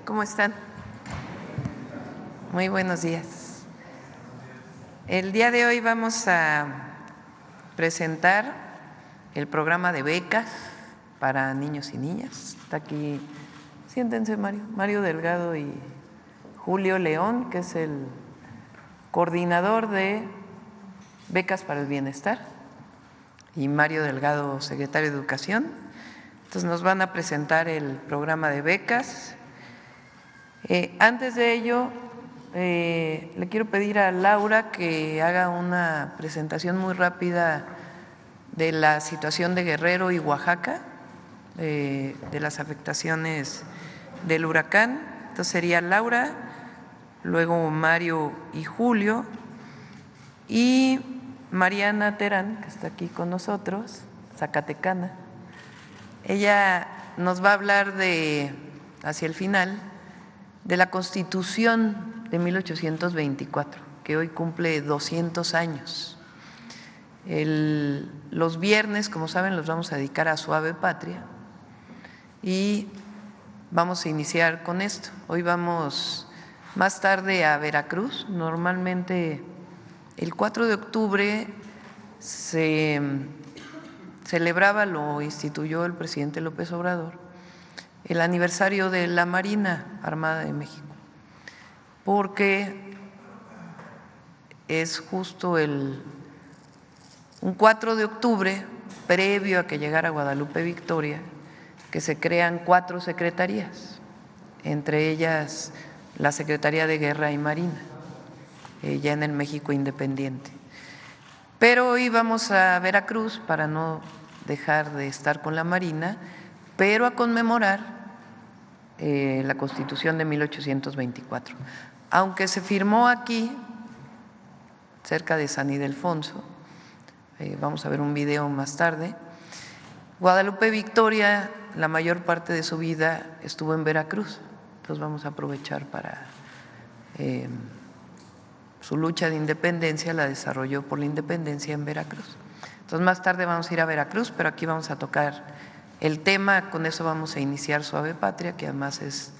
¿Cómo están? Muy buenos días. El día de hoy vamos a presentar el programa de becas para niños y niñas. Está aquí, siéntense Mario Delgado y Julio León, que es el coordinador de Becas para el Bienestar, y Mario Delgado, secretario de Educación. Entonces nos van a presentar el programa de becas. Antes de ello, le quiero pedir a Laura que haga una presentación muy rápida de la situación de Guerrero y Oaxaca, de las afectaciones del huracán. Entonces sería Laura, luego Mario y Julio, y Mariana Terán, que está aquí con nosotros, zacatecana. Ella nos va a hablar hacia el final, de la Constitución de 1824, que hoy cumple 200 años. Los viernes, como saben, los vamos a dedicar a Suave Patria y vamos a iniciar con esto. Hoy vamos más tarde a Veracruz. Normalmente el 4 de octubre se celebraba, lo instituyó el presidente López Obrador, el aniversario de la Marina Armada de México, porque es justo un 4 de octubre, previo a que llegara Guadalupe Victoria, que se crean 4 secretarías, entre ellas la Secretaría de Guerra y Marina, ya en el México independiente. Pero hoy vamos a Veracruz para no dejar de estar con la Marina, pero a conmemorar la Constitución de 1824. Aunque se firmó aquí, cerca de San Ildefonso, vamos a ver un video más tarde, Guadalupe Victoria, la mayor parte de su vida estuvo en Veracruz, entonces vamos a aprovechar para su lucha de independencia, la desarrolló por la independencia en Veracruz. Entonces más tarde vamos a ir a Veracruz, pero aquí vamos a tocar el tema, con eso vamos a iniciar Suave Patria, que además es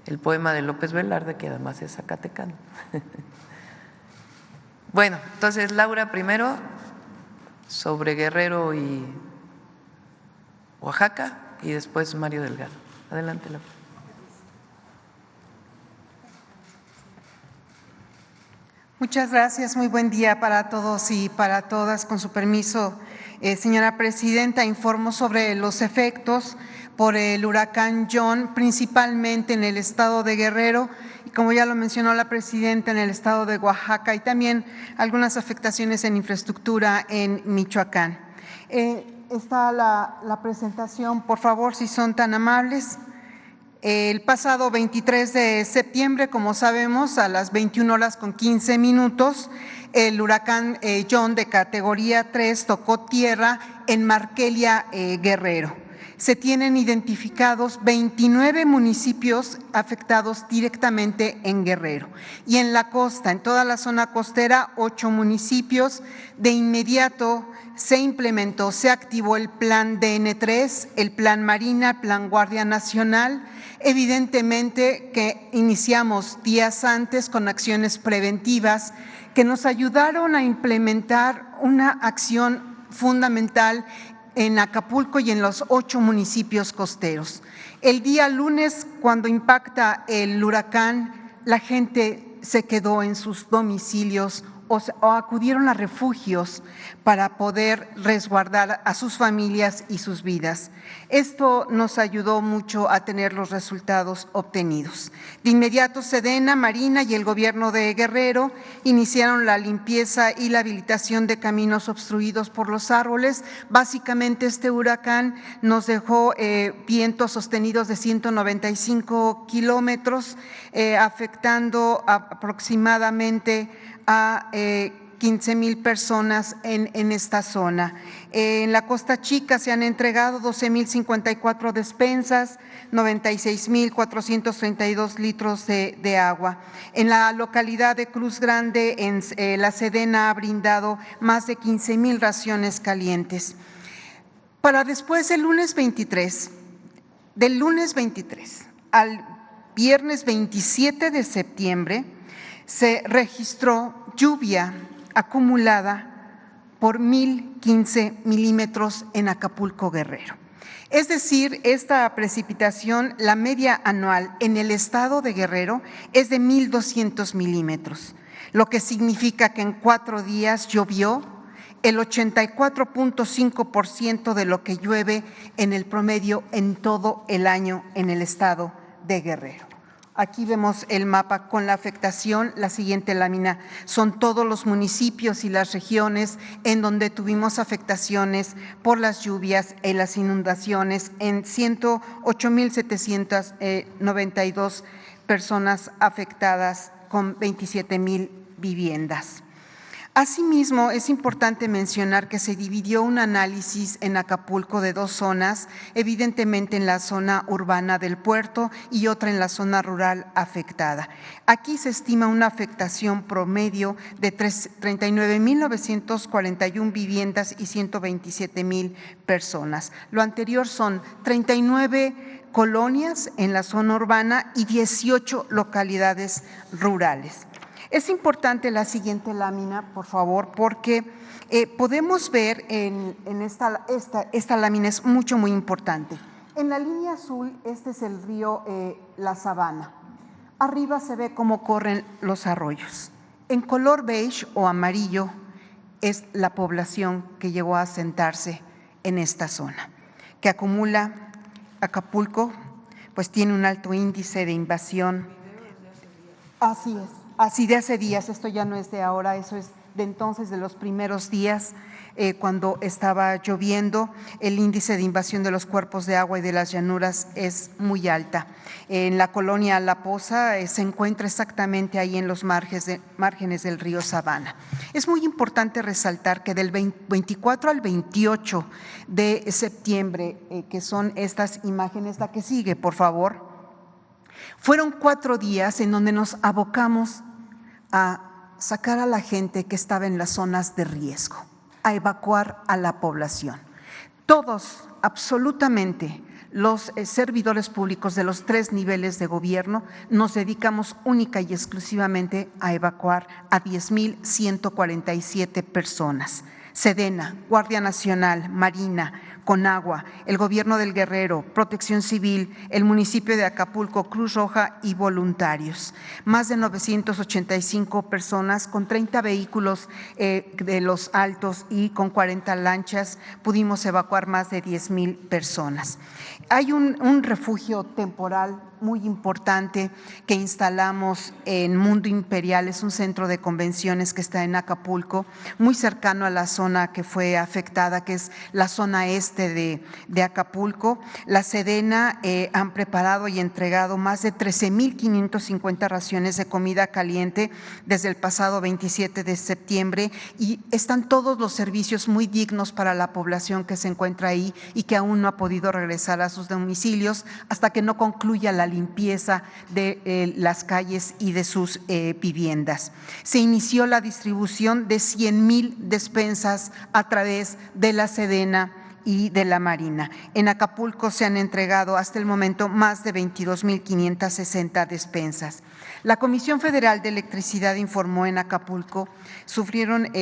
el poema de López Velarde, que además es zacatecano. Bueno, entonces Laura primero sobre Guerrero y Oaxaca y después Mario Delgado. Adelante, Laura. Muchas gracias, muy buen día para todos y para todas. Con su permiso, señora presidenta, informo sobre los efectos por el huracán John, principalmente en el estado de Guerrero, y como ya lo mencionó la presidenta, en el estado de Oaxaca, y también algunas afectaciones en infraestructura en Michoacán. Está la presentación, por favor, si son tan amables. El pasado 23 de septiembre, como sabemos, a las 21:15, el huracán John de categoría 3 tocó tierra en Markelia, Guerrero. Se tienen identificados 29 municipios afectados directamente en Guerrero. Y en la costa, en toda la zona costera, 8 municipios. De inmediato se activó el plan DN3, el plan Marina, el plan Guardia Nacional. Evidentemente que iniciamos días antes con acciones preventivas que nos ayudaron a implementar una acción fundamental en Acapulco y en los 8 municipios costeros. El día lunes, cuando impacta el huracán, la gente se quedó en sus domicilios o acudieron a refugios para poder resguardar a sus familias y sus vidas. Esto nos ayudó mucho a tener los resultados obtenidos. De inmediato, Sedena, Marina y el gobierno de Guerrero iniciaron la limpieza y la habilitación de caminos obstruidos por los árboles. Básicamente, este huracán nos dejó vientos sostenidos de 195 kilómetros, afectando aproximadamente a 15,000 personas en esta zona. En la Costa Chica se han entregado 12,054 despensas, 96,432 litros de agua. En la localidad de Cruz Grande, la Sedena ha brindado más de 15,000 raciones calientes. Para después, del lunes 23 al viernes 27 de septiembre, se registró lluvia acumulada por 1,015 milímetros en Acapulco, Guerrero. Es decir, esta precipitación, la media anual en el estado de Guerrero es de 1,200 milímetros, lo que significa que en 4 días llovió el 84.5% de lo que llueve en el promedio en todo el año en el estado de Guerrero. Aquí vemos el mapa con la afectación. La siguiente lámina son todos los municipios y las regiones en donde tuvimos afectaciones por las lluvias y las inundaciones en 108,792 personas afectadas con 27,000 viviendas. Asimismo, es importante mencionar que se dividió un análisis en Acapulco de 2 zonas, evidentemente en la zona urbana del puerto y otra en la zona rural afectada. Aquí se estima una afectación promedio de 39,941 viviendas y 127,000 personas. Lo anterior son 39 colonias en la zona urbana y 18 localidades rurales. Es importante la siguiente lámina, por favor, porque podemos ver en esta lámina es muy importante. En la línea azul, este es el río La Sabana. Arriba se ve cómo corren los arroyos. En color beige o amarillo es la población que llegó a asentarse en esta zona, que acumula Acapulco, pues tiene un alto índice de invasión. Así es. Así de hace días, esto ya no es de ahora, eso es de entonces, de los primeros días, cuando estaba lloviendo. El índice de invasión de los cuerpos de agua y de las llanuras es muy alta. En la colonia La Poza se encuentra exactamente ahí en los márgenes del río Sabana. Es muy importante resaltar que del 24 al 28 de septiembre, que son estas imágenes, la que sigue, por favor, fueron 4 días en donde nos abocamos a sacar a la gente que estaba en las zonas de riesgo, a evacuar a la población. Todos, absolutamente, los servidores públicos de los 3 niveles de gobierno nos dedicamos única y exclusivamente a evacuar a 10,147 personas. Sedena, Guardia Nacional, Marina, Conagua, el Gobierno del Guerrero, Protección Civil, el municipio de Acapulco, Cruz Roja y voluntarios. Más de 985 personas con 30 vehículos de los altos y con 40 lanchas pudimos evacuar más de 10,000 personas. Hay un refugio temporal muy importante que instalamos en Mundo Imperial, es un centro de convenciones que está en Acapulco, muy cercano a la zona que fue afectada, que es la zona este de Acapulco. La Sedena han preparado y entregado más de 13,550 raciones de comida caliente desde el pasado 27 de septiembre y están todos los servicios muy dignos para la población que se encuentra ahí y que aún no ha podido regresar a sus domicilios hasta que no concluya la limpieza de las calles y de sus viviendas. Se inició la distribución de 100,000 despensas a través de la Sedena y de la Marina. En Acapulco se han entregado hasta el momento más de 22,560 despensas. La Comisión Federal de Electricidad informó en Acapulco sufrieron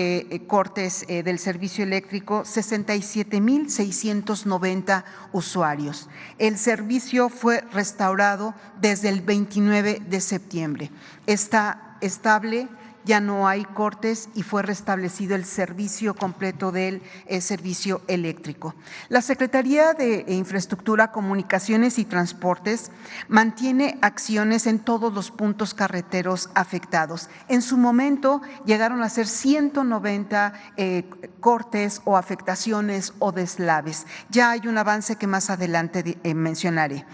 cortes del servicio eléctrico 67,690 usuarios. El servicio fue restaurado desde el 29 de septiembre. Está estable, ya no hay cortes y fue restablecido el servicio completo del servicio eléctrico. La Secretaría de Infraestructura, Comunicaciones y Transportes mantiene acciones en todos los puntos carreteros afectados. En su momento llegaron a ser 190 cortes o afectaciones o deslaves. Ya hay un avance que más adelante mencionaré.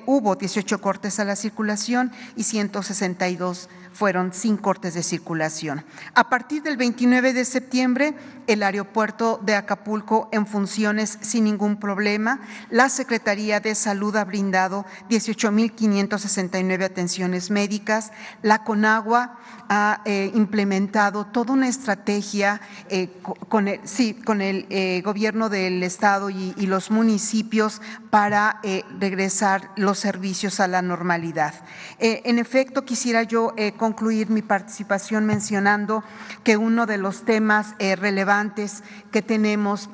Hubo 18 cortes a la circulación y 162 fueron sin cortes de circulación. A partir del 29 de septiembre, el aeropuerto de Acapulco en funciones sin ningún problema. La Secretaría de Salud ha brindado 18,569 atenciones médicas. La CONAGUA ha implementado toda una estrategia con el gobierno del estado y los municipios para regresar los servicios a la normalidad. En efecto, quisiera yo concluir mi participación mencionando que uno de los temas relevantes que tenemos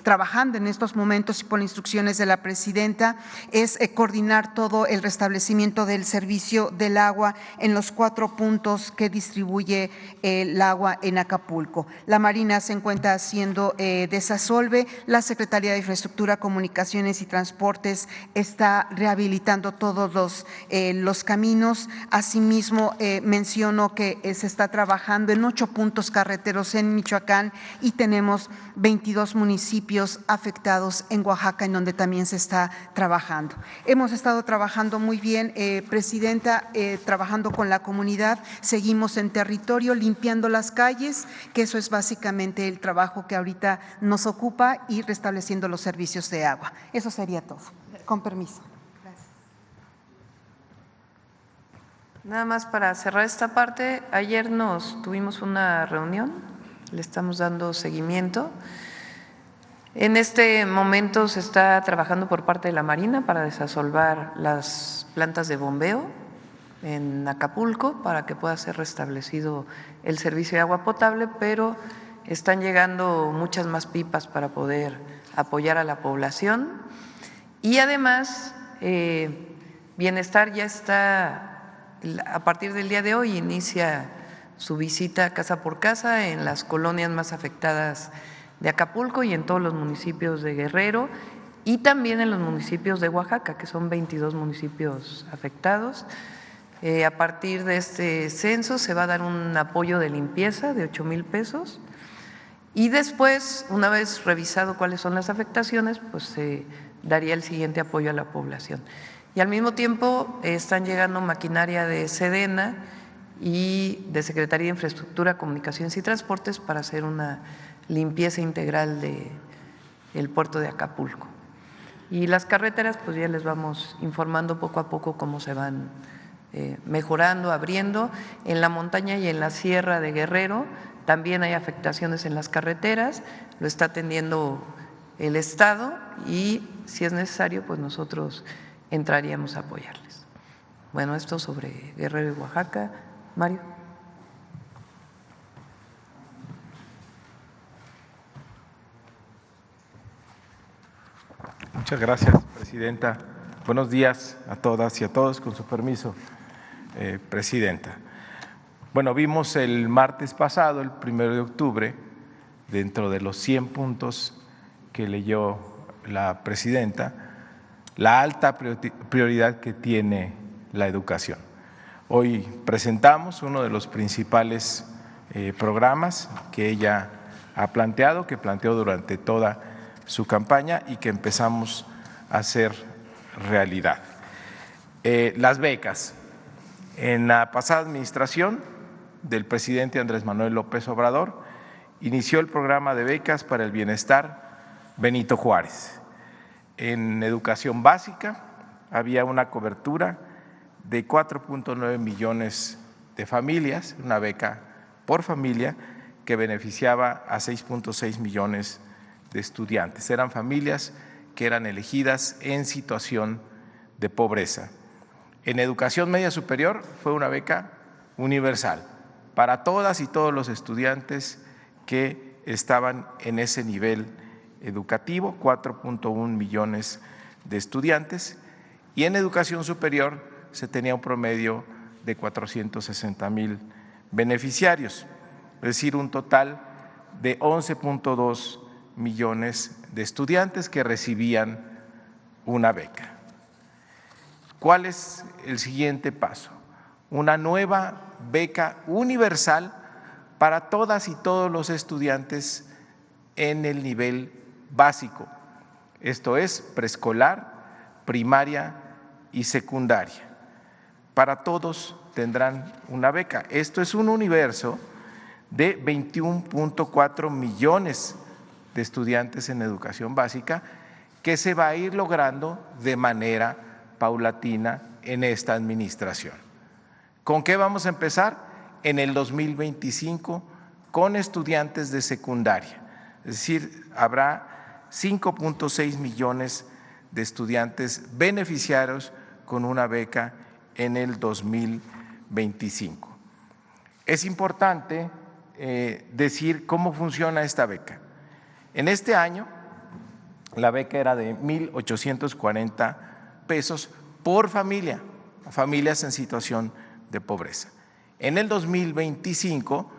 trabajando en estos momentos y por instrucciones de la presidenta es coordinar todo el restablecimiento del servicio del agua en los 4 puntos que distribuye el agua en Acapulco. La Marina se encuentra haciendo desasolve, la Secretaría de Infraestructura, Comunicaciones y Transportes está rehabilitando todos los caminos. Asimismo, menciono que se está trabajando en 8 puntos carreteros en Michoacán y tenemos 22 municipios afectados en Oaxaca, en donde también se está trabajando. Hemos estado trabajando muy bien, Presidenta, trabajando con la comunidad, seguimos en territorio limpiando las calles, que eso es básicamente el trabajo que ahorita nos ocupa, y restableciendo los servicios de agua. Eso sería todo. Con permiso. Gracias. Nada más para cerrar esta parte, ayer tuvimos una reunión, le estamos dando seguimiento. En este momento se está trabajando por parte de la Marina para desasolvar las plantas de bombeo en Acapulco para que pueda ser restablecido el servicio de agua potable, pero están llegando muchas más pipas para poder apoyar a la población. Y además, Bienestar ya está, a partir del día de hoy, inicia su visita casa por casa en las colonias más afectadas de Acapulco y en todos los municipios de Guerrero y también en los municipios de Oaxaca, que son 22 municipios afectados. A partir de este censo se va a dar un apoyo de limpieza de 8,000 pesos y después, una vez revisado cuáles son las afectaciones, pues se daría el siguiente apoyo a la población. Y al mismo tiempo están llegando maquinaria de Sedena y de Secretaría de Infraestructura, Comunicaciones y Transportes para hacer una limpieza integral del puerto de Acapulco. Y las carreteras, pues ya les vamos informando poco a poco cómo se van mejorando, abriendo. En la montaña y en la sierra de Guerrero también hay afectaciones en las carreteras, lo está atendiendo el Estado y si es necesario, pues nosotros entraríamos a apoyarles. Bueno, esto sobre Guerrero y Oaxaca. Mario. Muchas gracias, Presidenta. Buenos días a todas y a todos, con su permiso, Presidenta. Bueno, vimos el martes pasado, el 1 de octubre, dentro de los 100 puntos que leyó la Presidenta, la alta prioridad que tiene la educación. Hoy presentamos uno de los principales programas que ella ha planteado, que planteó durante toda su campaña y que empezamos a hacer realidad. Las becas. En la pasada administración del presidente Andrés Manuel López Obrador inició el programa de becas para el bienestar Benito Juárez. En educación básica había una cobertura de 4.9 millones de familias, una beca por familia que beneficiaba a 6.6 millones de estudiantes. Eran familias que eran elegidas en situación de pobreza. En educación media superior fue una beca universal para todas y todos los estudiantes que estaban en ese nivel educativo, 4.1 millones de estudiantes, y en educación superior se tenía un promedio de 460,000 beneficiarios, es decir, un total de 11.2 millones de estudiantes que recibían una beca. ¿Cuál es el siguiente paso? Una nueva beca universal para todas y todos los estudiantes en el nivel básico, esto es preescolar, primaria y secundaria, para todos tendrán una beca. Esto es un universo de 21.4 millones de estudiantes en educación básica que se va a ir logrando de manera paulatina en esta administración. ¿Con qué vamos a empezar? En el 2025 con estudiantes de secundaria, es decir, habrá 5.6 millones de estudiantes beneficiarios con una beca en el 2025. Es importante decir cómo funciona esta beca. En este año, la beca era de 1,840 pesos por familia, familias en situación de pobreza. En el 2025,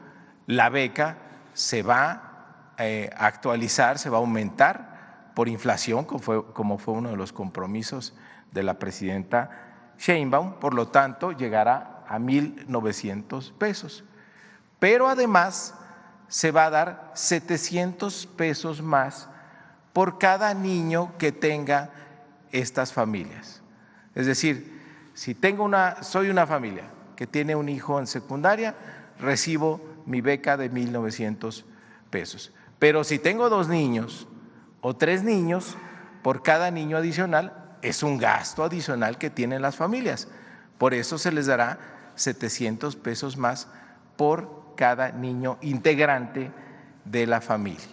la beca se va a actualizar, se va a aumentar por inflación, como fue uno de los compromisos de la presidenta Sheinbaum, por lo tanto, llegará a 1,900 pesos. Pero además se va a dar 700 pesos más por cada niño que tenga estas familias. Es decir, si soy una familia que tiene un hijo en secundaria, recibo mi beca de 1,900 pesos. Pero si tengo 2 niños o 3 niños, por cada niño adicional es un gasto adicional que tienen las familias. Por eso se les dará 700 pesos más por cada niño integrante de la familia.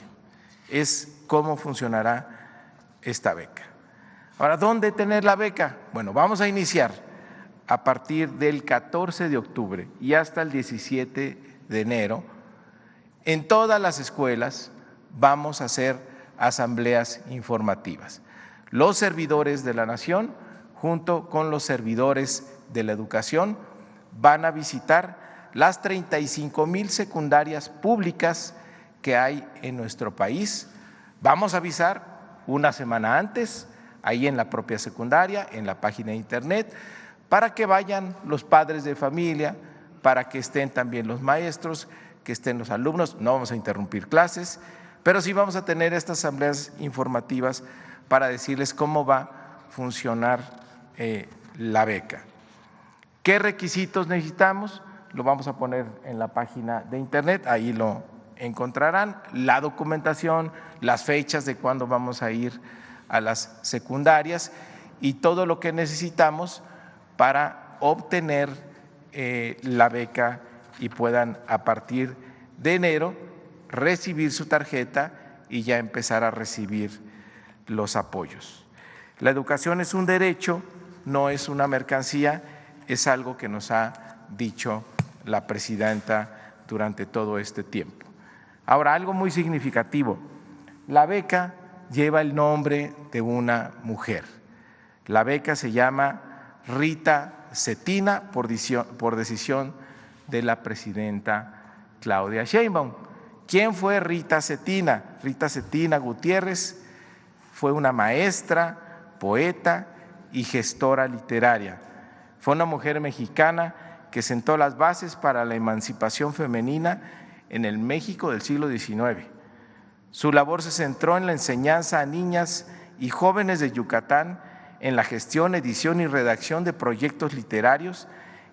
Es cómo funcionará esta beca. Ahora, ¿dónde tener la beca? Bueno, vamos a iniciar a partir del 14 de octubre y hasta el 17 de enero. En todas las escuelas vamos a hacer asambleas informativas. Los servidores de la nación, junto con los servidores de la educación, van a visitar las 35,000 secundarias públicas que hay en nuestro país. Vamos a avisar una semana antes, ahí en la propia secundaria, en la página de internet, para que vayan los padres de familia, para que estén también los maestros, que estén los alumnos. No vamos a interrumpir clases, pero sí vamos a tener estas asambleas informativas para decirles cómo va a funcionar la beca. ¿Qué requisitos necesitamos? Lo vamos a poner en la página de internet, ahí lo encontrarán, la documentación, las fechas de cuándo vamos a ir a las secundarias y todo lo que necesitamos para obtener la beca y puedan a partir de enero recibir su tarjeta y ya empezar a recibir los apoyos. La educación es un derecho, no es una mercancía, es algo que nos ha dicho la presidenta durante todo este tiempo. Ahora, algo muy significativo, la beca lleva el nombre de una mujer. La beca se llama Rita Cetina por decisión de la presidenta Claudia Sheinbaum. ¿Quién fue Rita Cetina? Rita Cetina Gutiérrez fue una maestra, poeta y gestora literaria. Fue una mujer mexicana que sentó las bases para la emancipación femenina en el México del siglo XIX. Su labor se centró en la enseñanza a niñas y jóvenes de Yucatán, en la gestión, edición y redacción de proyectos literarios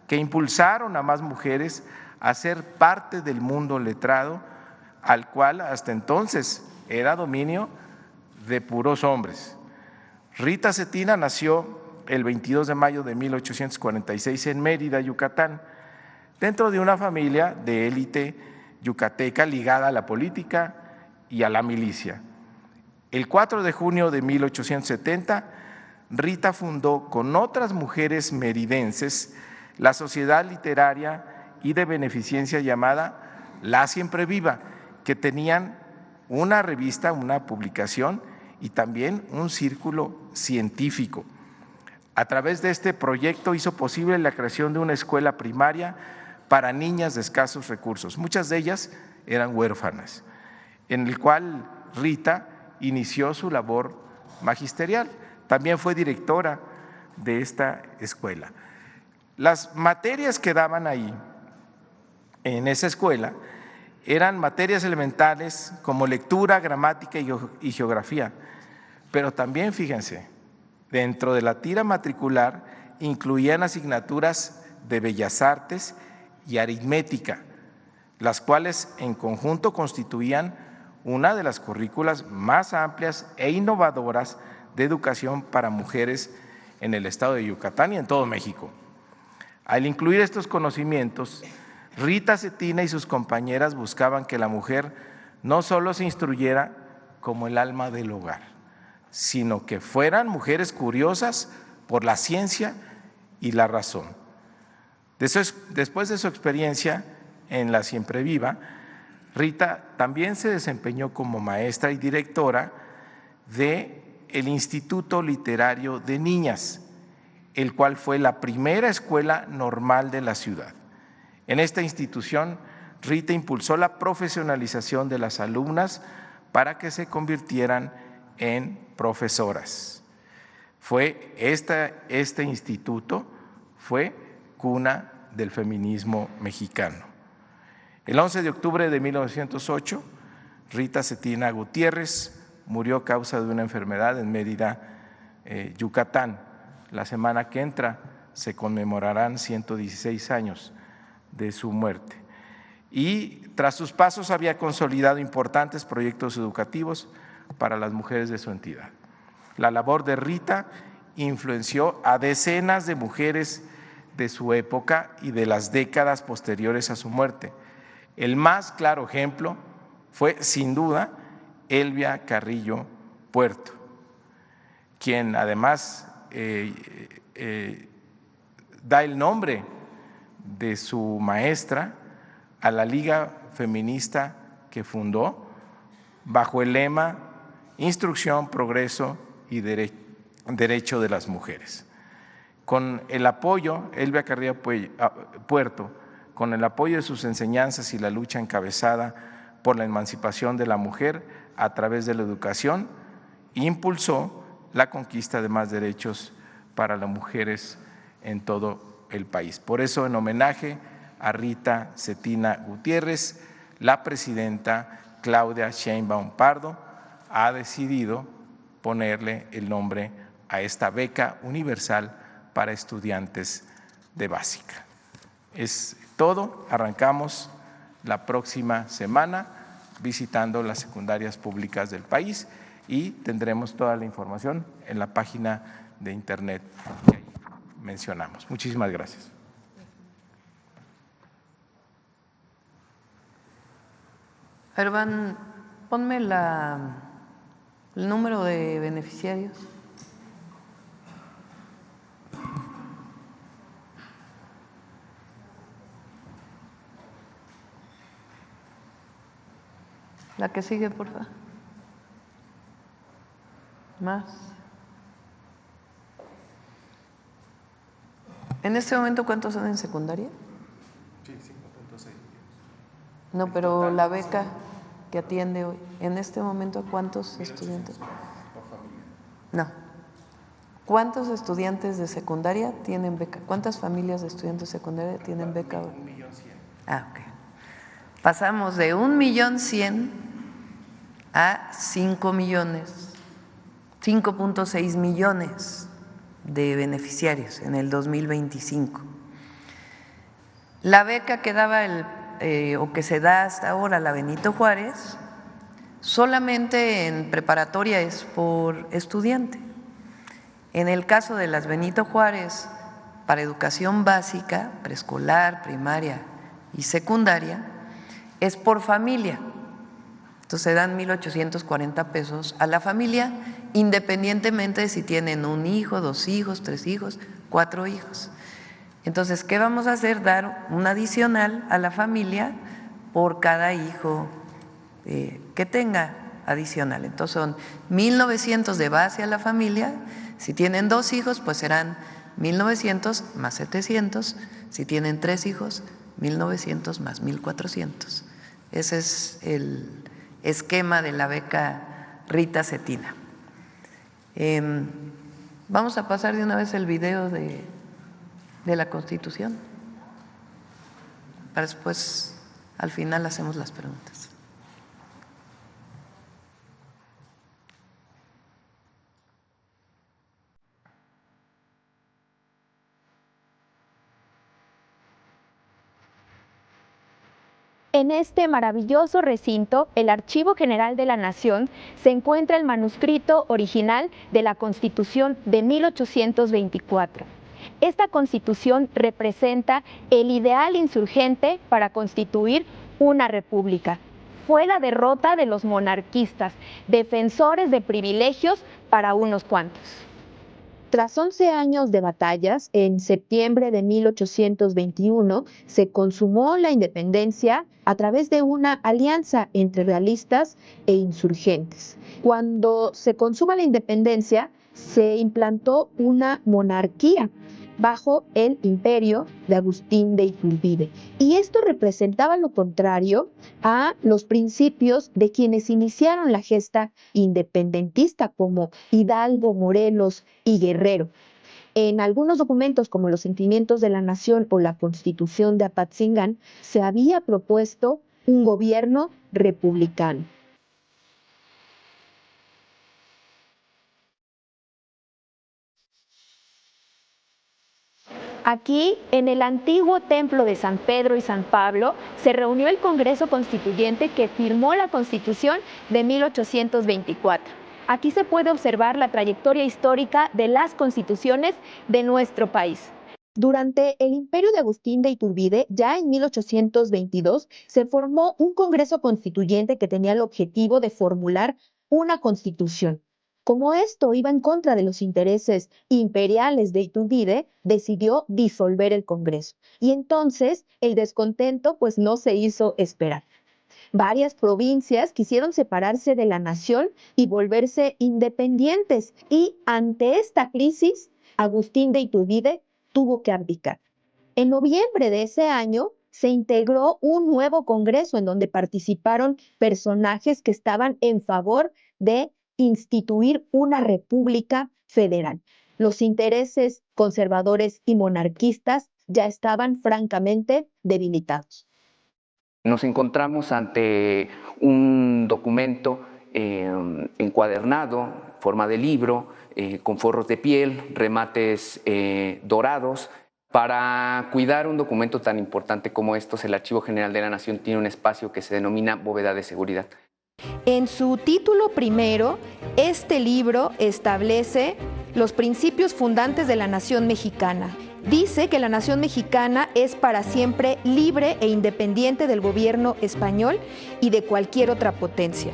que impulsaron a más mujeres a ser parte del mundo letrado, al cual hasta entonces era dominio de puros hombres. Rita Cetina nació el 22 de mayo de 1846 en Mérida, Yucatán, dentro de una familia de élite yucateca ligada a la política y a la milicia. El 4 de junio de 1870, Rita fundó con otras mujeres meridenses la sociedad literaria y de beneficencia llamada La Siempre Viva, que tenían una revista, una publicación y también un círculo científico. A través de este proyecto hizo posible la creación de una escuela primaria para niñas de escasos recursos, muchas de ellas eran huérfanas, en el cual Rita inició su labor magisterial. También fue directora de esta escuela. Las materias que daban ahí, en esa escuela, eran materias elementales como lectura, gramática y geografía, pero también, fíjense, dentro de la tira matricular incluían asignaturas de Bellas Artes y Aritmética, las cuales en conjunto constituían una de las currículas más amplias e innovadoras de educación para mujeres en el estado de Yucatán y en todo México. Al incluir estos conocimientos, Rita Cetina y sus compañeras buscaban que la mujer no solo se instruyera como el alma del hogar, sino que fueran mujeres curiosas por la ciencia y la razón. Después de su experiencia en la Siempre Viva, Rita también se desempeñó como maestra y directora del Instituto Literario de Niñas, el cual fue la primera escuela normal de la ciudad. En esta institución, Rita impulsó la profesionalización de las alumnas para que se convirtieran en profesoras. Este instituto fue cuna del feminismo mexicano. El 11 de octubre de 1908, Rita Cetina Gutiérrez murió a causa de una enfermedad en Mérida, Yucatán. La semana que entra se conmemorarán 116 años de su muerte. Y tras sus pasos había consolidado importantes proyectos educativos para las mujeres de su entidad. La labor de Rita influenció a decenas de mujeres de su época y de las décadas posteriores a su muerte. El más claro ejemplo fue, sin duda, Elvia Carrillo Puerto, quien además da el nombre de su maestra a la Liga Feminista que fundó bajo el lema Instrucción, Progreso y Derecho de las Mujeres. Con el apoyo, Elvia Carrillo Puerto, con el apoyo de sus enseñanzas y la lucha encabezada por la emancipación de la mujer a través de la educación, impulsó la conquista de más derechos para las mujeres en todo el país. Por eso, en homenaje a Rita Cetina Gutiérrez, la presidenta Claudia Sheinbaum Pardo ha decidido ponerle el nombre a esta beca universal para estudiantes de básica. Es todo, arrancamos la próxima semana visitando las secundarias públicas del país y tendremos toda la información en la página de internet que mencionamos. Muchísimas gracias. Herban, ponme el número de beneficiarios. La que sigue, por favor. Más. ¿En este momento cuántos son en secundaria? Sí, 5.6. No, pero la beca que atiende hoy, ¿en este momento a cuántos estudiantes? Por familia. No. ¿Cuántos estudiantes de secundaria tienen beca? ¿Cuántas familias de estudiantes de secundaria tienen beca hoy? 1.100.000. Ah, ok. Pasamos de 1.100.000 a 5 millones, 5.6 millones de beneficiarios en el 2025. La beca que daba o que se da hasta ahora, la Benito Juárez, solamente en preparatoria es por estudiante. En el caso de las Benito Juárez para educación básica, preescolar, primaria y secundaria, es por familia. Entonces se dan 1.840 pesos a la familia, independientemente de si tienen un hijo, 2 hijos, 3 hijos, 4 hijos. Entonces, ¿qué vamos a hacer? Dar un adicional a la familia por cada hijo que tenga adicional. Entonces son 1.900 de base a la familia. Si tienen 2 hijos, pues serán 1.900 más 700. Si tienen 3 hijos, 1.900 más 1.400. Ese es el esquema de la beca Rita Cetina. Vamos a pasar de una vez el video de la Constitución, para después, al final, hacemos las preguntas. En este maravilloso recinto, el Archivo General de la Nación, se encuentra el manuscrito original de la Constitución de 1824. Esta Constitución representa el ideal insurgente para constituir una república. Fue la derrota de los monarquistas, defensores de privilegios para unos cuantos. Tras 11 años de batallas, en septiembre de 1821 se consumó la independencia a través de una alianza entre realistas e insurgentes. Cuando se consuma la independencia, se implantó una monarquía bajo el imperio de Agustín de Iturbide. Y esto representaba lo contrario a los principios de quienes iniciaron la gesta independentista, como Hidalgo, Morelos y Guerrero. En algunos documentos, como los Sentimientos de la Nación o la Constitución de Apatzingán, se había propuesto un gobierno republicano. Aquí, en el antiguo templo de San Pedro y San Pablo, se reunió el Congreso Constituyente que firmó la Constitución de 1824. Aquí se puede observar la trayectoria histórica de las constituciones de nuestro país. Durante el imperio de Agustín de Iturbide, ya en 1822, se formó un Congreso Constituyente que tenía el objetivo de formular una constitución. Como esto iba en contra de los intereses imperiales de Iturbide, decidió disolver el Congreso. Y entonces el descontento pues no se hizo esperar. Varias provincias quisieron separarse de la nación y volverse independientes. Y ante esta crisis, Agustín de Iturbide tuvo que abdicar. En noviembre de ese año se integró un nuevo Congreso en donde participaron personajes que estaban en favor de instituir una república federal. Los intereses conservadores y monarquistas ya estaban francamente debilitados. Nos encontramos ante un documento encuadernado, forma de libro, con forros de piel, remates dorados. Para cuidar un documento tan importante como estos, el Archivo General de la Nación tiene un espacio que se denomina bóveda de seguridad. En su título primero, este libro establece los principios fundantes de la nación mexicana. Dice que la nación mexicana es para siempre libre e independiente del gobierno español y de cualquier otra potencia.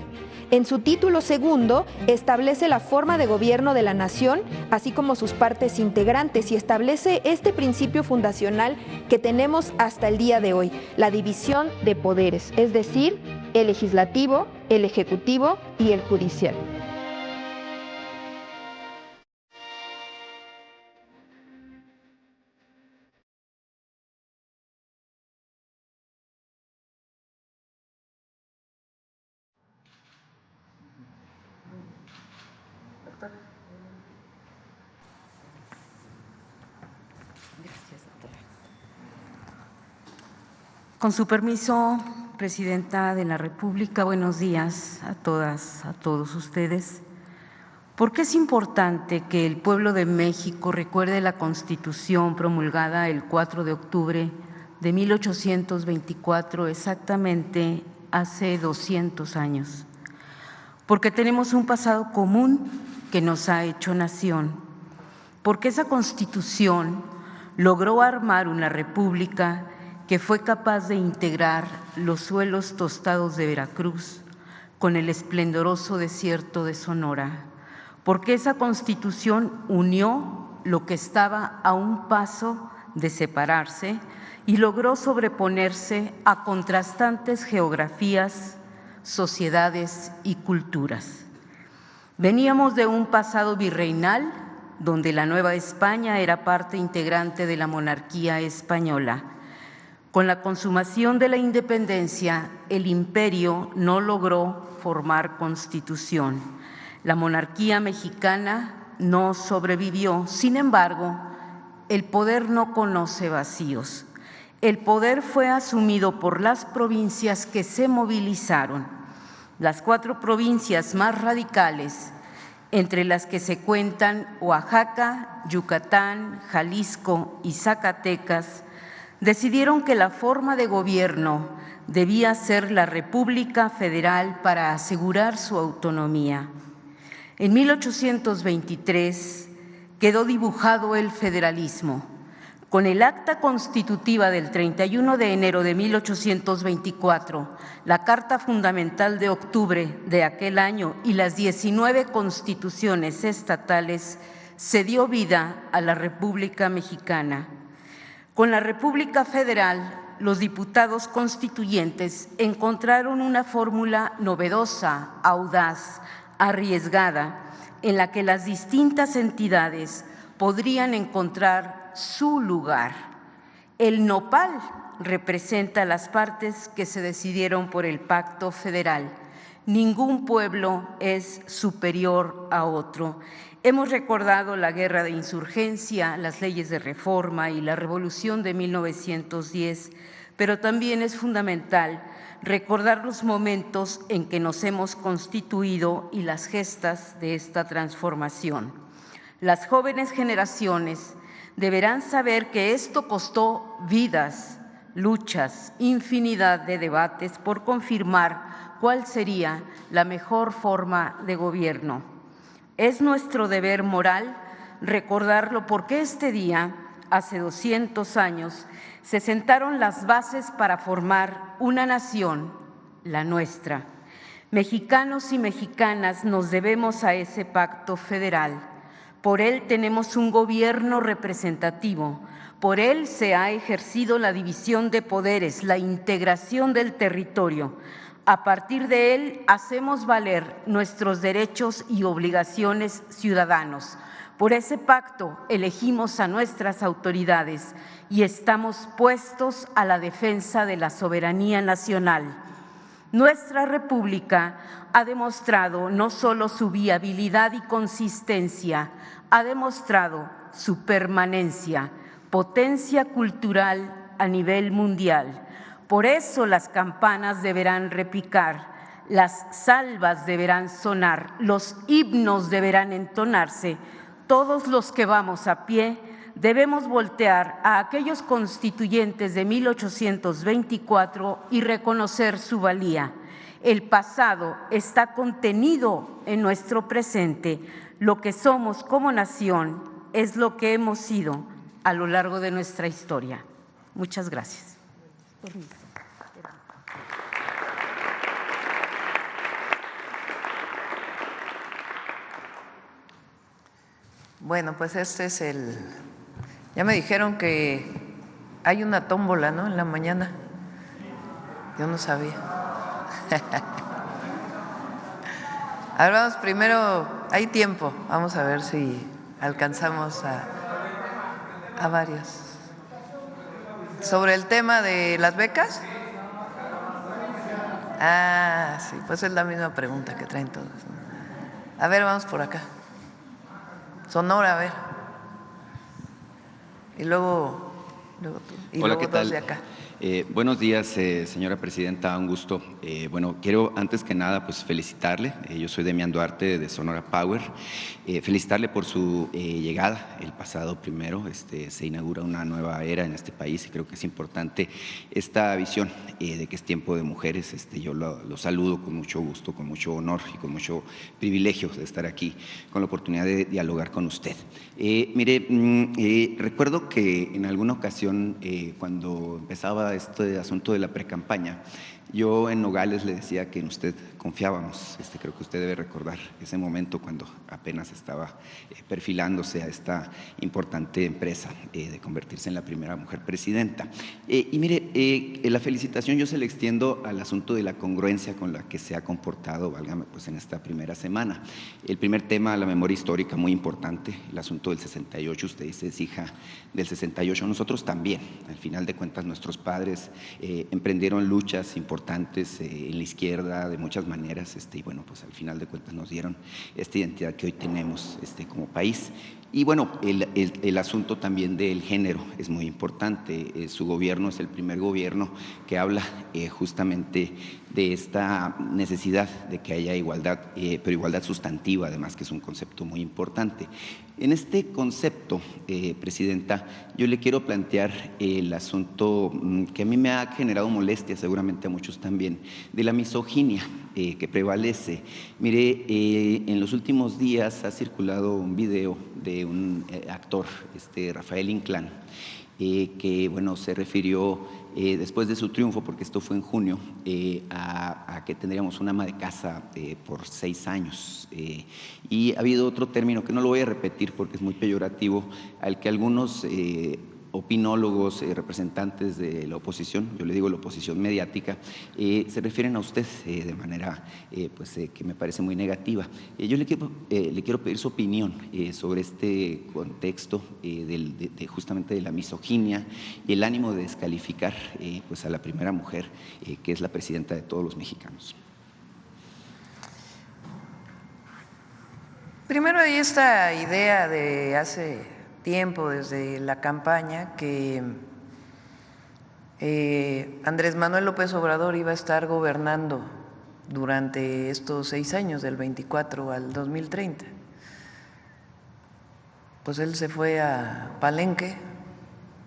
En su título segundo, establece la forma de gobierno de la nación, así como sus partes integrantes, y establece este principio fundacional que tenemos hasta el día de hoy, la división de poderes, es decir, el legislativo, el ejecutivo y el judicial. Con su permiso, Presidenta de la República, buenos días a todas, a todos ustedes. ¿Por qué es importante que el pueblo de México recuerde la Constitución promulgada el 4 de octubre de 1824, exactamente hace 200 años? Porque tenemos un pasado común que nos ha hecho nación, porque esa Constitución logró armar una república que fue capaz de integrar los suelos tostados de Veracruz con el esplendoroso desierto de Sonora, porque esa Constitución unió lo que estaba a un paso de separarse y logró sobreponerse a contrastantes geografías, sociedades y culturas. Veníamos de un pasado virreinal donde la Nueva España era parte integrante de la monarquía española. Con la consumación de la independencia, el imperio no logró formar constitución. La monarquía mexicana no sobrevivió. Sin embargo, el poder no conoce vacíos. El poder fue asumido por las provincias que se movilizaron. Las 4 provincias más radicales, entre las que se cuentan Oaxaca, Yucatán, Jalisco y Zacatecas, decidieron que la forma de gobierno debía ser la República Federal para asegurar su autonomía. En 1823 quedó dibujado el federalismo. Con el Acta Constitutiva del 31 de enero de 1824, la Carta Fundamental de octubre de aquel año y las 19 constituciones estatales, se dio vida a la República Mexicana. Con la República Federal, los diputados constituyentes encontraron una fórmula novedosa, audaz, arriesgada, en la que las distintas entidades podrían encontrar su lugar. El nopal representa las partes que se decidieron por el Pacto Federal. Ningún pueblo es superior a otro. Hemos recordado la guerra de insurgencia, las leyes de reforma y la revolución de 1910, pero también es fundamental recordar los momentos en que nos hemos constituido y las gestas de esta transformación. Las jóvenes generaciones deberán saber que esto costó vidas, luchas, infinidad de debates por confirmar cuál sería la mejor forma de gobierno. Es nuestro deber moral recordarlo porque este día, hace 200 años, se sentaron las bases para formar una nación, la nuestra. Mexicanos y mexicanas nos debemos a ese pacto federal. Por él tenemos un gobierno representativo, por él se ha ejercido la división de poderes, la integración del territorio. A partir de él hacemos valer nuestros derechos y obligaciones ciudadanos. Por ese pacto elegimos a nuestras autoridades y estamos puestos a la defensa de la soberanía nacional. Nuestra República ha demostrado no solo su viabilidad y consistencia, ha demostrado su permanencia, potencia cultural a nivel mundial. Por eso las campanas deberán repicar, las salvas deberán sonar, los himnos deberán entonarse. Todos los que vamos a pie debemos voltear a aquellos constituyentes de 1824 y reconocer su valía. El pasado está contenido en nuestro presente. Lo que somos como nación es lo que hemos sido a lo largo de nuestra historia. Muchas gracias. Bueno, pues este es el… Ya me dijeron que hay una tómbola, ¿no?, en la mañana. Yo no sabía. A ver, vamos primero, hay tiempo, vamos a ver si alcanzamos a varios. ¿Sobre el tema de las becas? Ah, sí, pues es la misma pregunta que traen todos, ¿no? A ver, vamos por acá. Sonora, a ver. Y luego tú. Y hola, luego ¿qué tal? dos de acá. Buenos días, señora presidenta, un gusto. Bueno, quiero antes que nada pues felicitarle. Yo soy Demián Duarte de Sonora Power. Felicitarle por su llegada el pasado primero. Se inaugura una nueva era en este país y creo que es importante esta visión de que es tiempo de mujeres. Yo lo saludo con mucho gusto, con mucho honor y con mucho privilegio de estar aquí con la oportunidad de dialogar con usted. Mire, recuerdo que en alguna ocasión cuando empezaba este asunto de la precampaña, yo en Nogales le decía que en usted confiábamos. Creo que usted debe recordar ese momento cuando apenas estaba perfilándose a esta importante empresa de convertirse en la primera mujer presidenta. Y mire, la felicitación yo se le extiendo al asunto de la congruencia con la que se ha comportado, válgame, pues en esta primera semana. El primer tema, la memoria histórica, muy importante, el asunto del 68, usted dice es hija del 68, nosotros también. Al final de cuentas, nuestros padres emprendieron luchas importantes en la izquierda de muchas maneras, maneras, y bueno, pues al final de cuentas nos dieron esta identidad que hoy tenemos como país. Y bueno, el asunto también del género es muy importante. Su gobierno es el primer gobierno que habla justamente de esta necesidad de que haya igualdad, pero igualdad sustantiva, además, que es un concepto muy importante. En este concepto, Presidenta, yo le quiero plantear el asunto que a mí me ha generado molestia, seguramente a muchos también, de la misoginia que prevalece. Mire, en los últimos días ha circulado un video de un actor, Rafael Inclán, que bueno, se refirió después de su triunfo, porque esto fue en junio, a que tendríamos un ama de casa por 6 años. Y ha habido otro término que no lo voy a repetir porque es muy peyorativo, al que algunos opinólogos, representantes de la oposición, yo le digo la oposición mediática, se refieren a usted de manera que me parece muy negativa. Yo le quiero pedir su opinión sobre este contexto justamente de la misoginia y el ánimo de descalificar a la primera mujer que es la presidenta de todos los mexicanos. Primero hay esta idea de hace tiempo, desde la campaña, que Andrés Manuel López Obrador iba a estar gobernando durante estos 6 años, del 24 al 2030. Pues él se fue a Palenque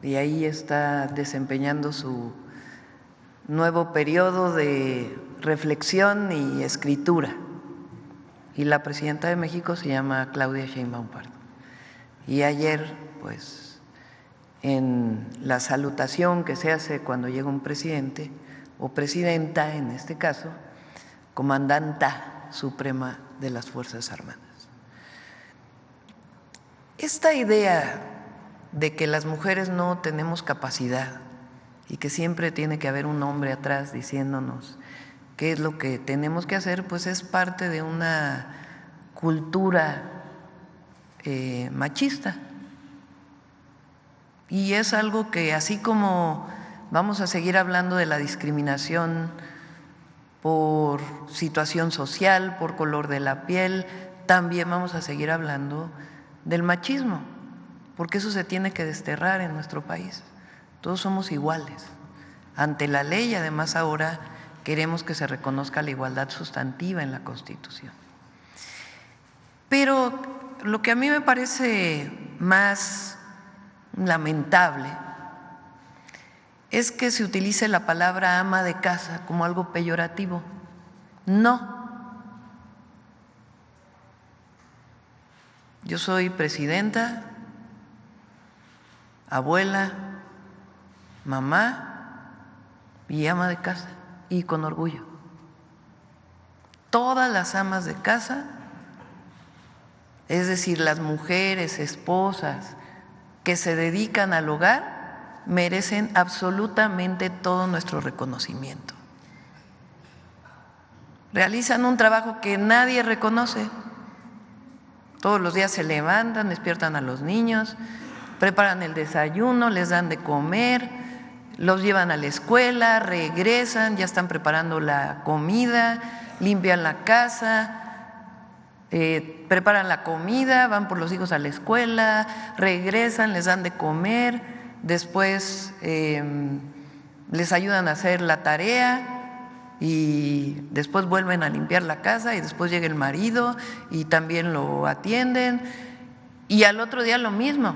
y ahí está desempeñando su nuevo periodo de reflexión y escritura. Y la presidenta de México se llama Claudia Sheinbaum Pardo. Y ayer, pues, en la salutación que se hace cuando llega un presidente, o presidenta en este caso, comandanta suprema de las Fuerzas Armadas. Esta idea de que las mujeres no tenemos capacidad y que siempre tiene que haber un hombre atrás diciéndonos qué es lo que tenemos que hacer, pues es parte de una cultura machista. Y es algo que, así como vamos a seguir hablando de la discriminación por situación social, por color de la piel, también vamos a seguir hablando del machismo, porque eso se tiene que desterrar en nuestro país. Todos somos iguales ante la ley, y además ahora queremos que se reconozca la igualdad sustantiva en la Constitución. Pero lo que a mí me parece más lamentable es que se utilice la palabra ama de casa como algo peyorativo. No. Yo soy presidenta, abuela, mamá y ama de casa, y con orgullo. Todas las amas de casa, es decir, las mujeres, esposas que se dedican al hogar, merecen absolutamente todo nuestro reconocimiento. Realizan un trabajo que nadie reconoce. Todos los días se levantan, despiertan a los niños, preparan el desayuno, les dan de comer, los llevan a la escuela, regresan, ya están preparando la comida, limpian la casa, preparan la comida, van por los hijos a la escuela, regresan, les dan de comer, después les ayudan a hacer la tarea y después vuelven a limpiar la casa y después llega el marido y también lo atienden y al otro día lo mismo.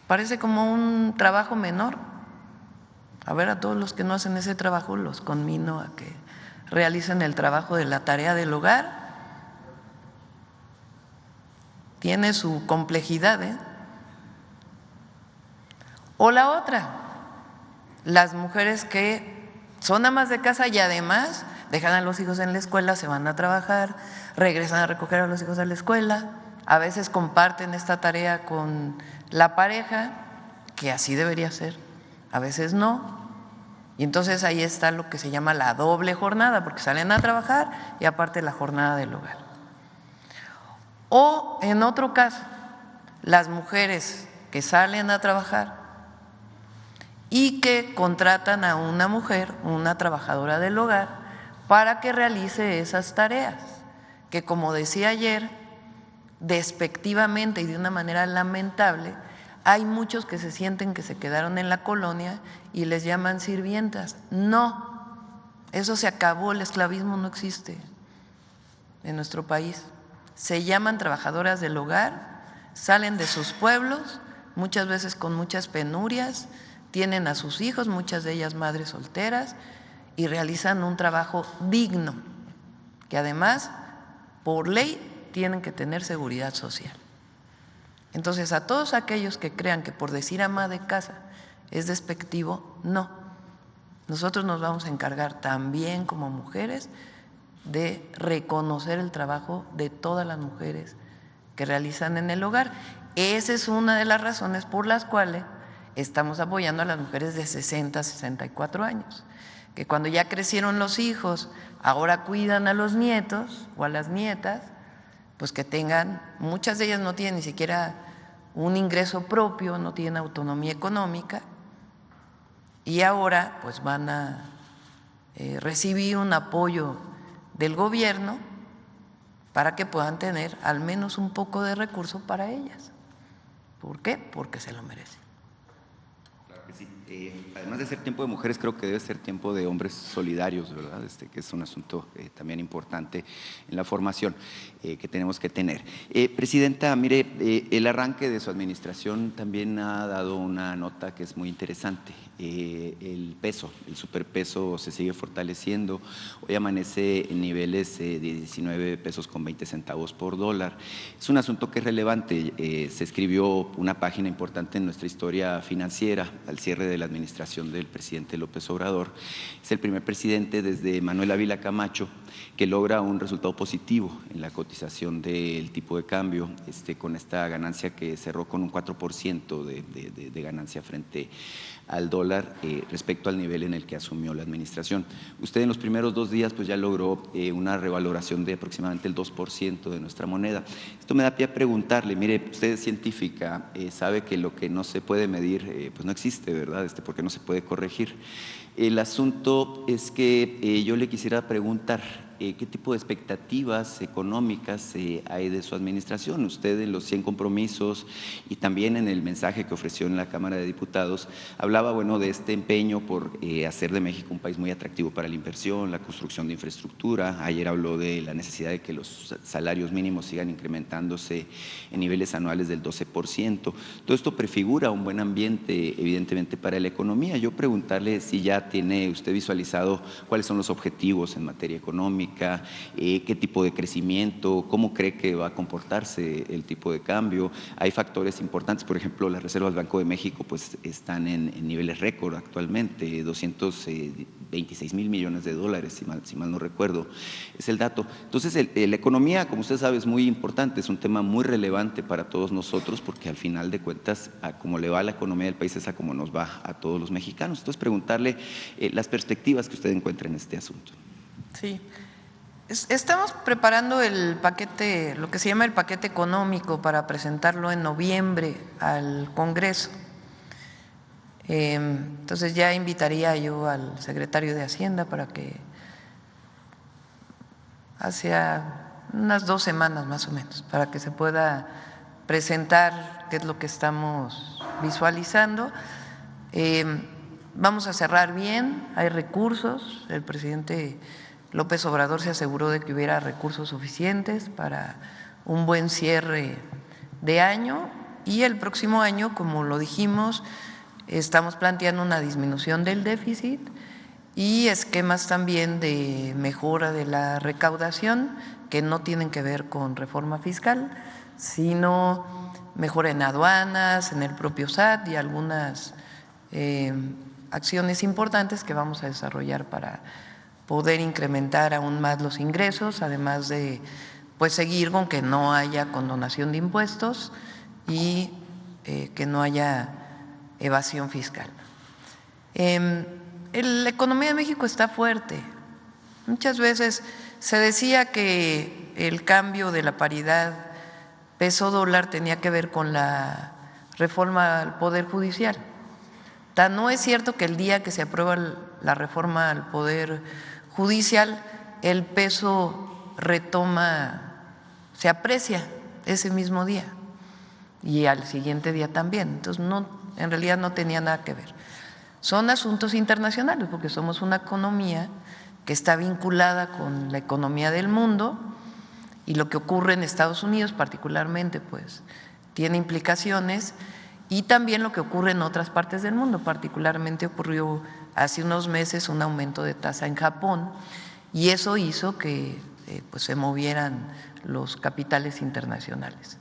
Parece como un trabajo menor. A ver, a todos los que no hacen ese trabajo los conmino a que realicen el trabajo de la tarea del hogar. Tiene su complejidad, ¿eh? O la otra, las mujeres que son amas de casa y además dejan a los hijos en la escuela, se van a trabajar, regresan a recoger a los hijos a la escuela, a veces comparten esta tarea con la pareja, que así debería ser, a veces no. Y entonces ahí está lo que se llama la doble jornada, porque salen a trabajar y aparte la jornada del hogar. O en otro caso, las mujeres que salen a trabajar y que contratan a una mujer, una trabajadora del hogar, para que realice esas tareas, que como decía ayer, despectivamente y de una manera lamentable, hay muchos que se sienten que se quedaron en la colonia y les llaman sirvientas. No, eso se acabó, el esclavismo no existe en nuestro país. Se llaman trabajadoras del hogar, salen de sus pueblos, muchas veces con muchas penurias, tienen a sus hijos, muchas de ellas madres solteras, y realizan un trabajo digno, que además, por ley, tienen que tener seguridad social. Entonces, a todos aquellos que crean que por decir ama de casa es despectivo, no. Nosotros nos vamos a encargar también como mujeres de reconocer el trabajo de todas las mujeres que realizan en el hogar. Esa es una de las razones por las cuales estamos apoyando a las mujeres de 60 a 64 años, que cuando ya crecieron los hijos, ahora cuidan a los nietos o a las nietas, pues que tengan, muchas de ellas no tienen ni siquiera un ingreso propio, no tienen autonomía económica, y ahora pues van a recibir un apoyo del gobierno para que puedan tener al menos un poco de recursos para ellas. ¿Por qué? Porque se lo merecen. Claro que sí. Además de ser tiempo de mujeres, creo que debe ser tiempo de hombres solidarios, ¿verdad? Que es un asunto también importante en la formación que tenemos que tener. Presidenta, mire, el arranque de su administración también ha dado una nota que es muy interesante. El peso, el superpeso se sigue fortaleciendo. Hoy amanece en niveles de 19 pesos con 20 centavos por dólar. Es un asunto que es relevante. Se escribió una página importante en nuestra historia financiera al cierre de la administración del presidente López Obrador. Es el primer presidente desde Manuel Ávila Camacho que logra un resultado positivo en la cotización del tipo de cambio, con esta ganancia que cerró con un 4% de ganancia frente al dólar respecto al nivel en el que asumió la administración. Usted en los primeros 2 días pues ya logró una revaloración de aproximadamente el 2% de nuestra moneda. Esto me da pie a preguntarle, mire, usted es científica, sabe que lo que no se puede medir pues no existe, ¿verdad? Porque no se puede corregir. El asunto es que yo le quisiera preguntar ¿qué tipo de expectativas económicas hay de su administración? Usted en los 100 compromisos y también en el mensaje que ofreció en la Cámara de Diputados hablaba, bueno, de este empeño por hacer de México un país muy atractivo para la inversión, la construcción de infraestructura. Ayer habló de la necesidad de que los salarios mínimos sigan incrementándose en niveles anuales del 12%. Todo esto prefigura un buen ambiente, evidentemente, para la economía. Yo preguntarle si ya tiene usted visualizado cuáles son los objetivos en materia económica, qué tipo de crecimiento, cómo cree que va a comportarse el tipo de cambio. Hay factores importantes, por ejemplo, las reservas del Banco de México pues están en niveles récord actualmente, 226 mil millones de dólares, si mal no recuerdo, es el dato. Entonces, la economía, como usted sabe, es muy importante, es un tema muy relevante para todos nosotros, porque al final de cuentas, a cómo le va a la economía del país es a cómo nos va a todos los mexicanos. Entonces, preguntarle las perspectivas que usted encuentra en este asunto. Sí. Estamos preparando el paquete, lo que se llama el paquete económico, para presentarlo en noviembre al Congreso. Entonces ya invitaría yo al secretario de Hacienda para que hace unas 2 semanas más o menos, para que se pueda presentar qué es lo que estamos visualizando. Vamos a cerrar bien, hay recursos, el presidente López Obrador se aseguró de que hubiera recursos suficientes para un buen cierre de año, y el próximo año, como lo dijimos, estamos planteando una disminución del déficit y esquemas también de mejora de la recaudación que no tienen que ver con reforma fiscal, sino mejora en aduanas, en el propio SAT y algunas acciones importantes que vamos a desarrollar para poder incrementar aún más los ingresos, además de pues seguir con que no haya condonación de impuestos y que no haya evasión fiscal. La economía de México está fuerte. Muchas veces se decía que el cambio de la paridad peso-dólar tenía que ver con la reforma al Poder Judicial. No es cierto que el día que se aprueba la reforma al Poder Judicial el peso retoma, se aprecia ese mismo día y al siguiente día también. Entonces, no, en realidad no tenía nada que ver. Son asuntos internacionales porque somos una economía que está vinculada con la economía del mundo y lo que ocurre en Estados Unidos particularmente pues tiene implicaciones, y también lo que ocurre en otras partes del mundo. Particularmente ocurrió hace unos meses un aumento de tasa en Japón y eso hizo que pues se movieran los capitales internacionales.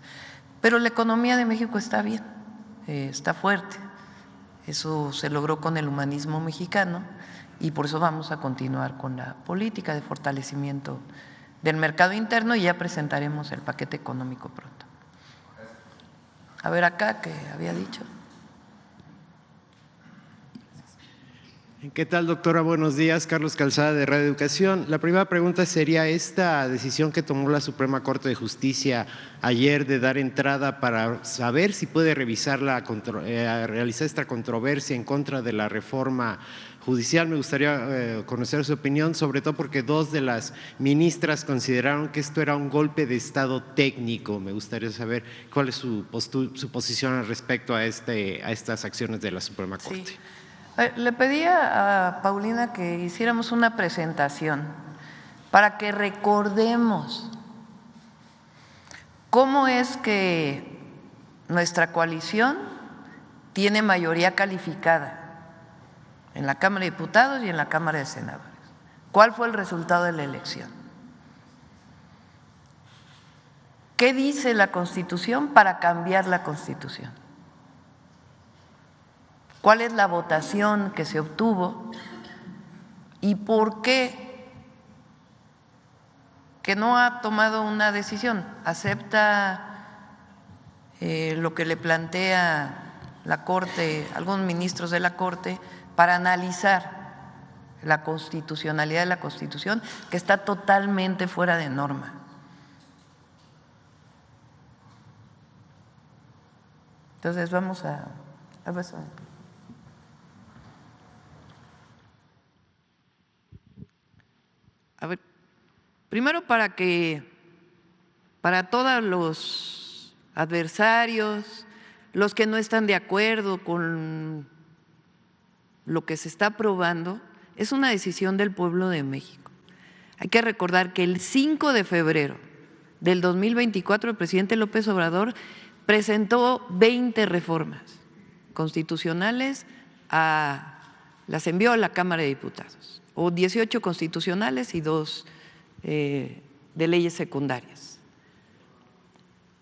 Pero la economía de México está bien, está fuerte. Eso se logró con el humanismo mexicano y por eso vamos a continuar con la política de fortalecimiento del mercado interno y ya presentaremos el paquete económico pronto. A ver acá, ¿qué había dicho? ¿Qué tal, doctora? Buenos días, Carlos Calzada de Radio Educación. La primera pregunta sería esta decisión que tomó la Suprema Corte de Justicia ayer de dar entrada para saber si puede revisar realizar esta controversia en contra de la reforma judicial. Me gustaría conocer su opinión, sobre todo porque dos de las ministras consideraron que esto era un golpe de Estado técnico. Me gustaría saber cuál es su posición al respecto a estas acciones de la Suprema Corte. Sí. Le pedía a Paulina que hiciéramos una presentación para que recordemos cómo es que nuestra coalición tiene mayoría calificada en la Cámara de Diputados y en la Cámara de Senadores. ¿Cuál fue el resultado de la elección? ¿Qué dice la Constitución para cambiar la Constitución? ¿Cuál es la votación que se obtuvo y por qué que no ha tomado una decisión? Acepta lo que le plantea la Corte, algunos ministros de la Corte, para analizar la constitucionalidad de la Constitución, que está totalmente fuera de norma. Entonces vamos a ver. A ver, primero para todos los adversarios, los que no están de acuerdo con lo que se está aprobando, es una decisión del pueblo de México. Hay que recordar que el 5 de febrero del 2024 el presidente López Obrador presentó 20 reformas constitucionales, las envió a la Cámara de Diputados, o 18 constitucionales y 2 de leyes secundarias.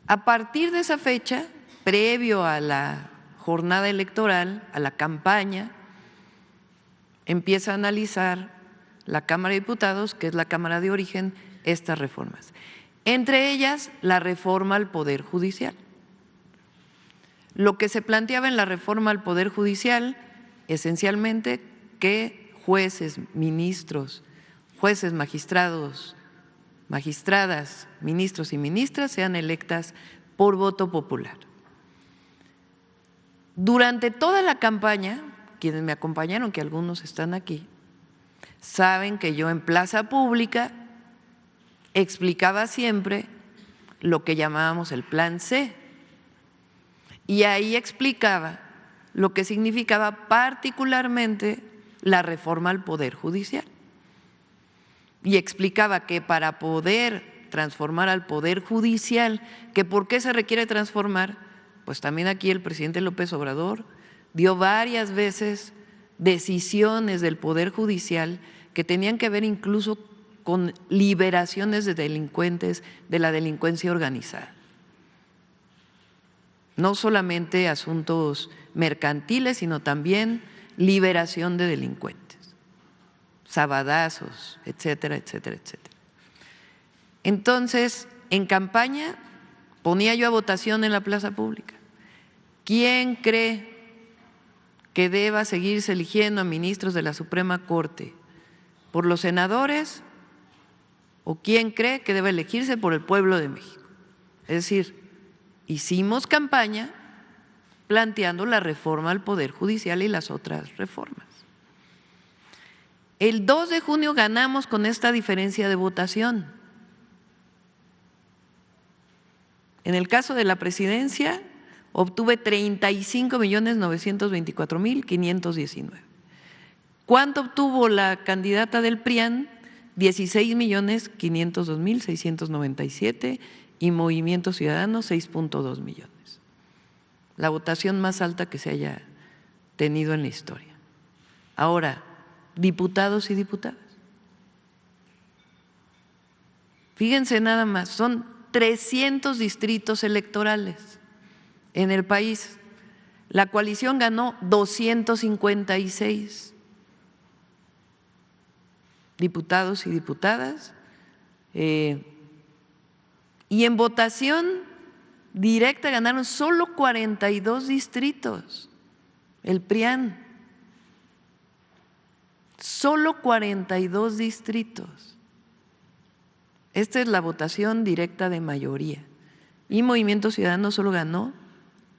A partir de esa fecha, previo a la jornada electoral, a la campaña, empieza a analizar la Cámara de Diputados, que es la Cámara de origen, estas reformas. Entre ellas, la reforma al Poder Judicial. Lo que se planteaba en la reforma al Poder Judicial, esencialmente, que jueces, ministros, jueces, magistrados, magistradas, ministros y ministras sean electas por voto popular. Durante toda la campaña, quienes me acompañaron, que algunos están aquí, saben que yo en plaza pública explicaba siempre lo que llamábamos el Plan C, y ahí explicaba lo que significaba particularmente la reforma al Poder Judicial. Y explicaba que para poder transformar al Poder Judicial, que por qué se requiere transformar, pues también aquí el presidente López Obrador dio varias veces decisiones del Poder Judicial que tenían que ver incluso con liberaciones de delincuentes de la delincuencia organizada. No solamente asuntos mercantiles, sino también liberación de delincuentes, sabadazos, etcétera, etcétera, etcétera. Entonces, en campaña ponía yo a votación en la plaza pública: ¿quién cree que deba seguirse eligiendo a ministros de la Suprema Corte por los senadores o quién cree que debe elegirse por el pueblo de México? Es decir, hicimos campaña planteando la reforma al Poder Judicial y las otras reformas. El 2 de junio ganamos con esta diferencia de votación. En el caso de la presidencia, obtuve 35.924.519. ¿Cuánto obtuvo la candidata del PRIAN? 16.502.697 y Movimiento Ciudadano 6.2 millones. La votación más alta que se haya tenido en la historia. Ahora, diputados y diputadas. Fíjense nada más, son 300 distritos electorales en el país. La coalición ganó 256 diputados y diputadas, y en votación directa ganaron solo 42 distritos, el PRIAN, solo 42 distritos. Esta es la votación directa de mayoría. Y Movimiento Ciudadano solo ganó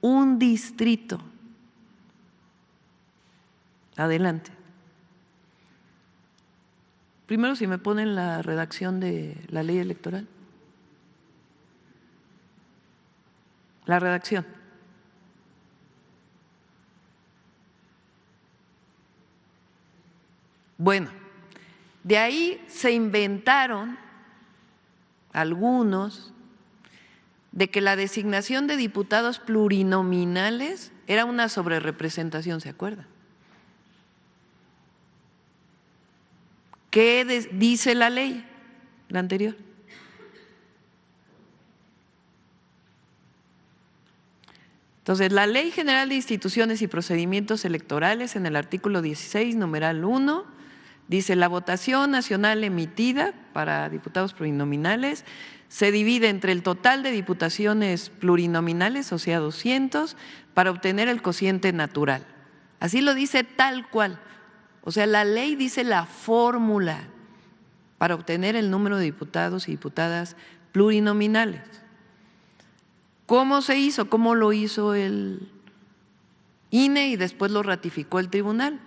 un distrito. Adelante. Primero, si me ponen la redacción de la ley electoral. La redacción. Bueno, de ahí se inventaron algunos de que la designación de diputados plurinominales era una sobrerepresentación, ¿se acuerdan? ¿Qué dice la ley, la anterior? Entonces, la Ley General de Instituciones y Procedimientos Electorales, en el artículo 16, numeral 1, dice: la votación nacional emitida para diputados plurinominales se divide entre el total de diputaciones plurinominales, o sea, 200, para obtener el cociente natural. Así lo dice tal cual. O sea, la ley dice la fórmula para obtener el número de diputados y diputadas plurinominales. ¿Cómo se hizo? ¿Cómo lo hizo el INE y después lo ratificó el tribunal?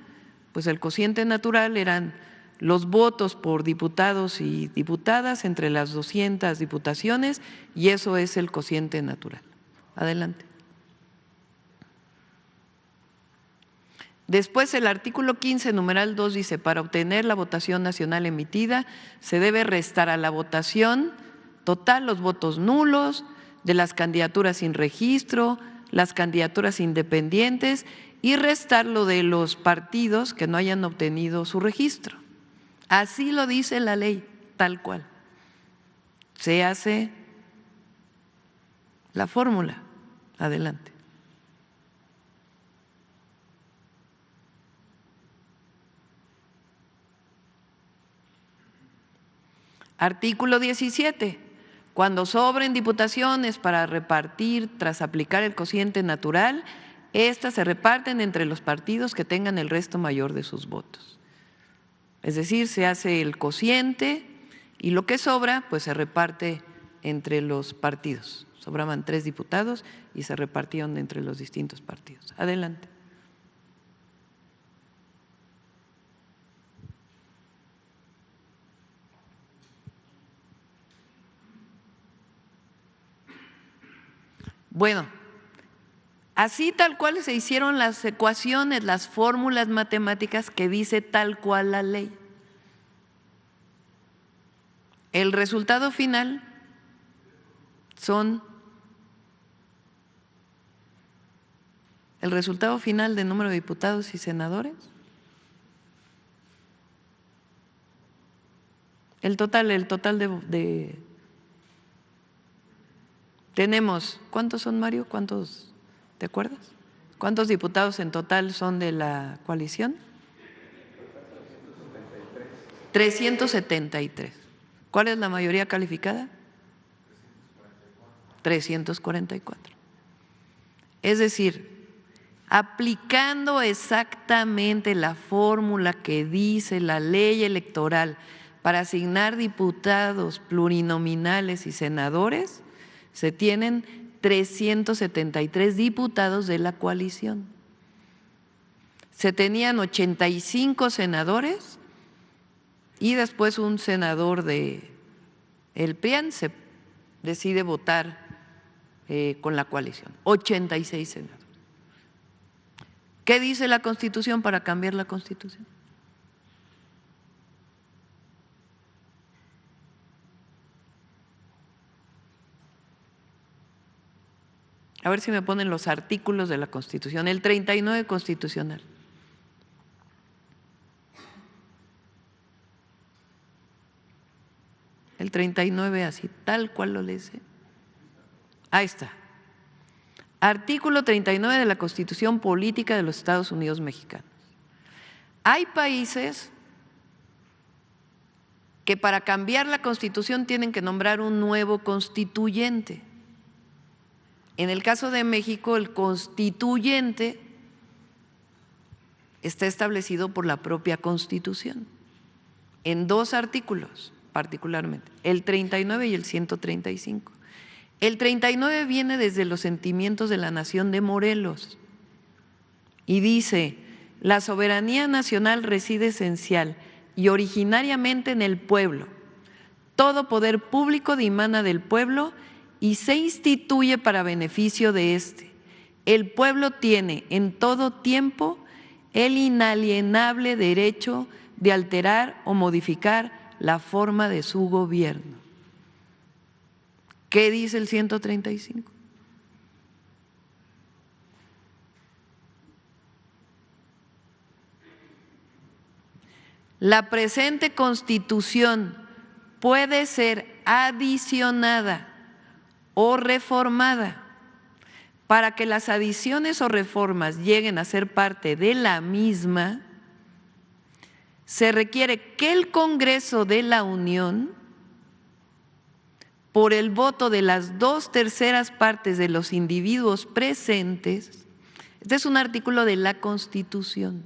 Pues el cociente natural eran los votos por diputados y diputadas entre las 200 diputaciones, y eso es el cociente natural. Adelante. Después el artículo 15, numeral 2 dice: para obtener la votación nacional emitida se debe restar a la votación total los votos nulos de las candidaturas sin registro, las candidaturas independientes, y restarlo de los partidos que no hayan obtenido su registro. Así lo dice la ley, tal cual. Se hace la fórmula. Adelante. Artículo 17. Cuando sobren diputaciones para repartir tras aplicar el cociente natural, estas se reparten entre los partidos que tengan el resto mayor de sus votos. Es decir, se hace el cociente y lo que sobra pues se reparte entre los partidos. Sobraban 3 diputados y se repartieron entre los distintos partidos. Adelante. Bueno, así tal cual se hicieron las ecuaciones, las fórmulas matemáticas que dice tal cual la ley. El resultado final el resultado final del número de diputados y senadores. El total de tenemos, ¿cuántos son, Mario? ¿Cuántos, te acuerdas? ¿Cuántos diputados en total son de la coalición? 373. ¿Cuál es la mayoría calificada? 344. Es decir, aplicando exactamente la fórmula que dice la ley electoral para asignar diputados plurinominales y senadores, se tienen 373 diputados de la coalición. Se tenían 85 senadores y después un senador de el PRIAN se decide votar con la coalición, 86 senadores. ¿Qué dice la Constitución para cambiar la Constitución? A ver si me ponen los artículos de la Constitución. El 39 constitucional. El 39 así, tal cual lo lees. Ahí está. Artículo 39 de la Constitución Política de los Estados Unidos Mexicanos. Hay países que para cambiar la Constitución tienen que nombrar un nuevo constituyente. En el caso de México, el constituyente está establecido por la propia Constitución, en 2 artículos particularmente, el 39 y el 135. El 39 viene desde los sentimientos de la nación de Morelos y dice: la soberanía nacional reside esencial y originariamente en el pueblo. Todo poder público dimana del pueblo y se instituye para beneficio de éste. El pueblo tiene en todo tiempo el inalienable derecho de alterar o modificar la forma de su gobierno. ¿Qué dice el 135? La presente Constitución puede ser adicionada o reformada. Para que las adiciones o reformas lleguen a ser parte de la misma, se requiere que el Congreso de la Unión, por el voto de las 2/3 partes de los individuos presentes, este es un artículo de la Constitución,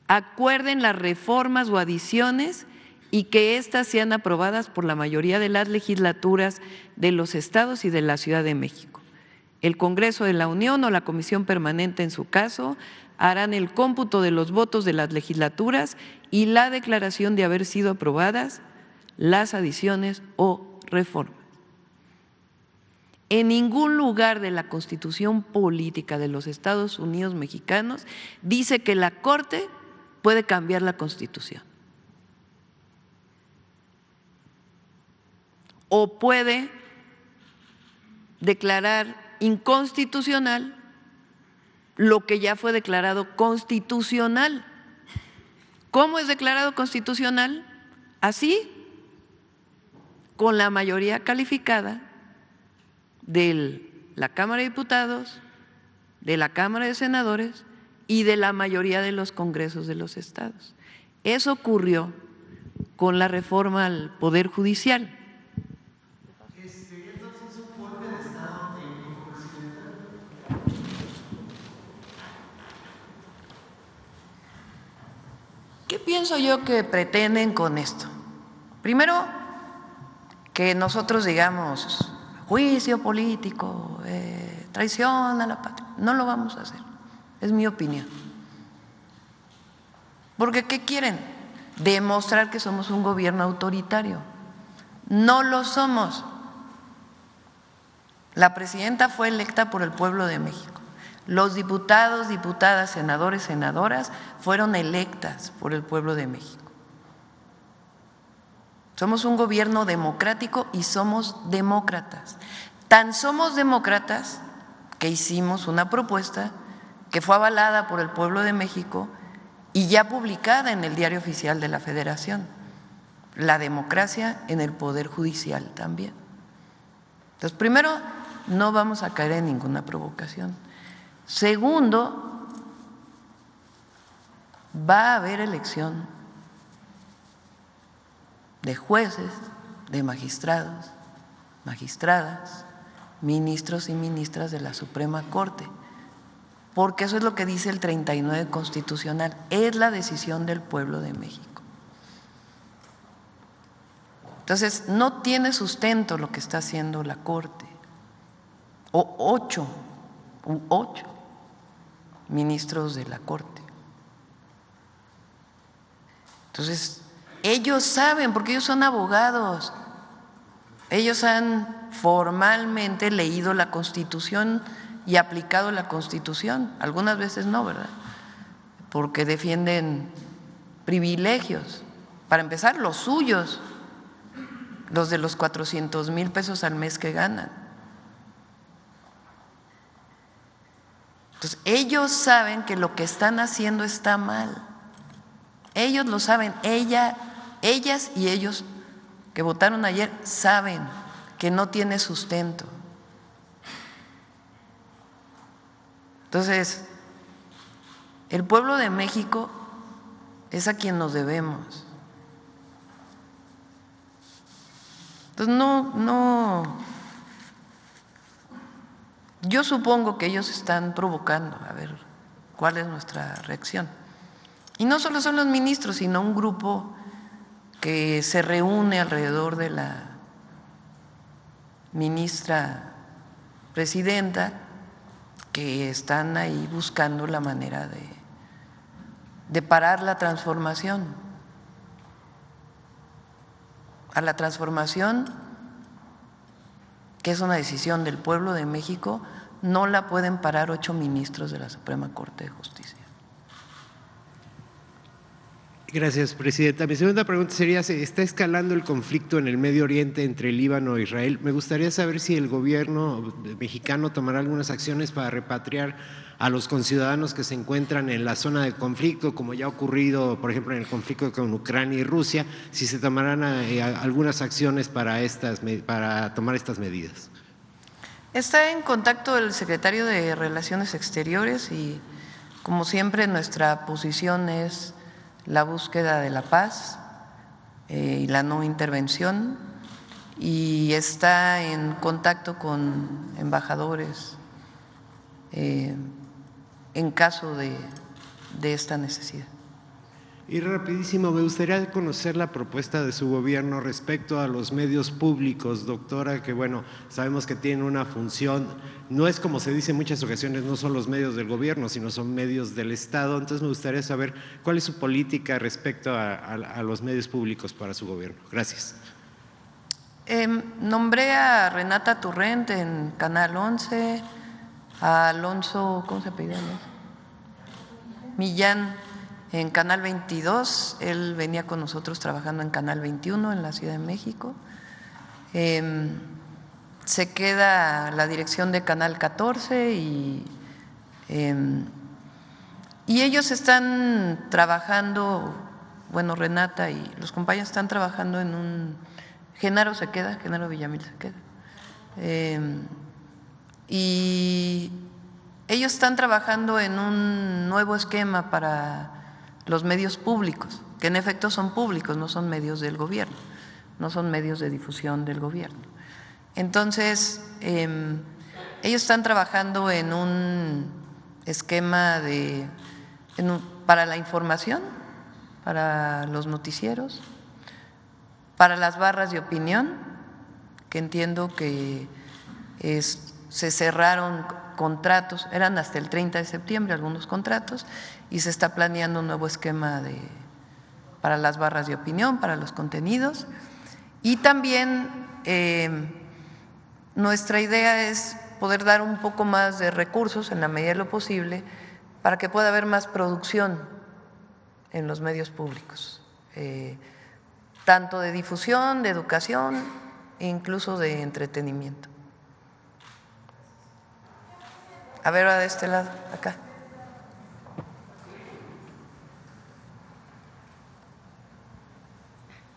acuerden las reformas o adiciones y que éstas sean aprobadas por la mayoría de las legislaturas de los estados y de la Ciudad de México. El Congreso de la Unión o la Comisión Permanente, en su caso, harán el cómputo de los votos de las legislaturas y la declaración de haber sido aprobadas las adiciones o reformas. En ningún lugar de la Constitución Política de los Estados Unidos Mexicanos dice que la Corte puede cambiar la Constitución o puede declarar inconstitucional lo que ya fue declarado constitucional. ¿Cómo es declarado constitucional? Así, con la mayoría calificada de la Cámara de Diputados, de la Cámara de Senadores y de la mayoría de los congresos de los estados. Eso ocurrió con la reforma al Poder Judicial. ¿Qué pienso yo que pretenden con esto? Primero, que nosotros digamos juicio político, traición a la patria. No lo vamos a hacer, es mi opinión. Porque ¿qué quieren? Demostrar que somos un gobierno autoritario. No lo somos. La presidenta fue electa por el pueblo de México. Los diputados, diputadas, senadores, senadoras fueron electas por el pueblo de México. Somos un gobierno democrático y somos demócratas. Tan somos demócratas que hicimos una propuesta que fue avalada por el pueblo de México y ya publicada en el Diario Oficial de la Federación. La democracia en el Poder Judicial también. Entonces, primero, no vamos a caer en ninguna provocación. Segundo, va a haber elección de jueces, de magistrados, magistradas, ministros y ministras de la Suprema Corte, porque eso es lo que dice el 39 constitucional, es la decisión del pueblo de México. Entonces, no tiene sustento lo que está haciendo la Corte, o ocho ministros de la Corte. Entonces, ellos saben, porque ellos son abogados, ellos han formalmente leído la Constitución y aplicado la Constitución, algunas veces no, ¿verdad? Porque defienden privilegios, para empezar los suyos, los de los 400,000 pesos al mes que ganan. Entonces, ellos saben que lo que están haciendo está mal. Ellos lo saben, ellas y ellos que votaron ayer saben que no tiene sustento. Entonces, el pueblo de México es a quien nos debemos. Entonces, yo supongo que ellos están provocando, a ver cuál es nuestra reacción. Y no solo son los ministros, sino un grupo que se reúne alrededor de la ministra presidenta, que están ahí buscando la manera de parar la transformación. A la transformación, que es una decisión del pueblo de México, no la pueden parar 8 ministros de la Suprema Corte de Justicia. Gracias, presidenta. Mi segunda pregunta sería, ¿se está escalando el conflicto en el Medio Oriente entre Líbano e Israel? Me gustaría saber si el gobierno mexicano tomará algunas acciones para repatriar a los conciudadanos que se encuentran en la zona de conflicto, como ya ha ocurrido, por ejemplo, en el conflicto con Ucrania y Rusia, si se tomarán algunas acciones para tomar estas medidas. Está en contacto el secretario de Relaciones Exteriores y, como siempre, nuestra posición es la búsqueda de la paz y la no intervención, y está en contacto con embajadores en caso de esta necesidad. Y rapidísimo, me gustaría conocer la propuesta de su gobierno respecto a los medios públicos, doctora, que bueno, sabemos que tienen una función, no es como se dice en muchas ocasiones, no son los medios del gobierno, sino son medios del Estado. Entonces me gustaría saber cuál es su política respecto a los medios públicos para su gobierno. Gracias. Nombré a Renata Turrent en Canal 11, a Alonso, ¿cómo se apellida? Millán en Canal 22, él venía con nosotros trabajando en Canal 21 en la Ciudad de México. Se queda la dirección de Canal 14 y ellos están trabajando, bueno, Renata y los compañeros están trabajando en un… Genaro Villamil se queda. Y ellos están trabajando en un nuevo esquema para los medios públicos, que en efecto son públicos, no son medios del gobierno, no son medios de difusión del gobierno. Entonces, ellos están trabajando en un esquema para la información, para los noticieros, para las barras de opinión, que entiendo que se cerraron contratos, eran hasta el 30 de septiembre algunos contratos, y se está planeando un nuevo esquema para las barras de opinión, para los contenidos. Y también nuestra idea es poder dar un poco más de recursos en la medida de lo posible para que pueda haber más producción en los medios públicos, tanto de difusión, de educación e incluso de entretenimiento. A ver, de este lado, acá.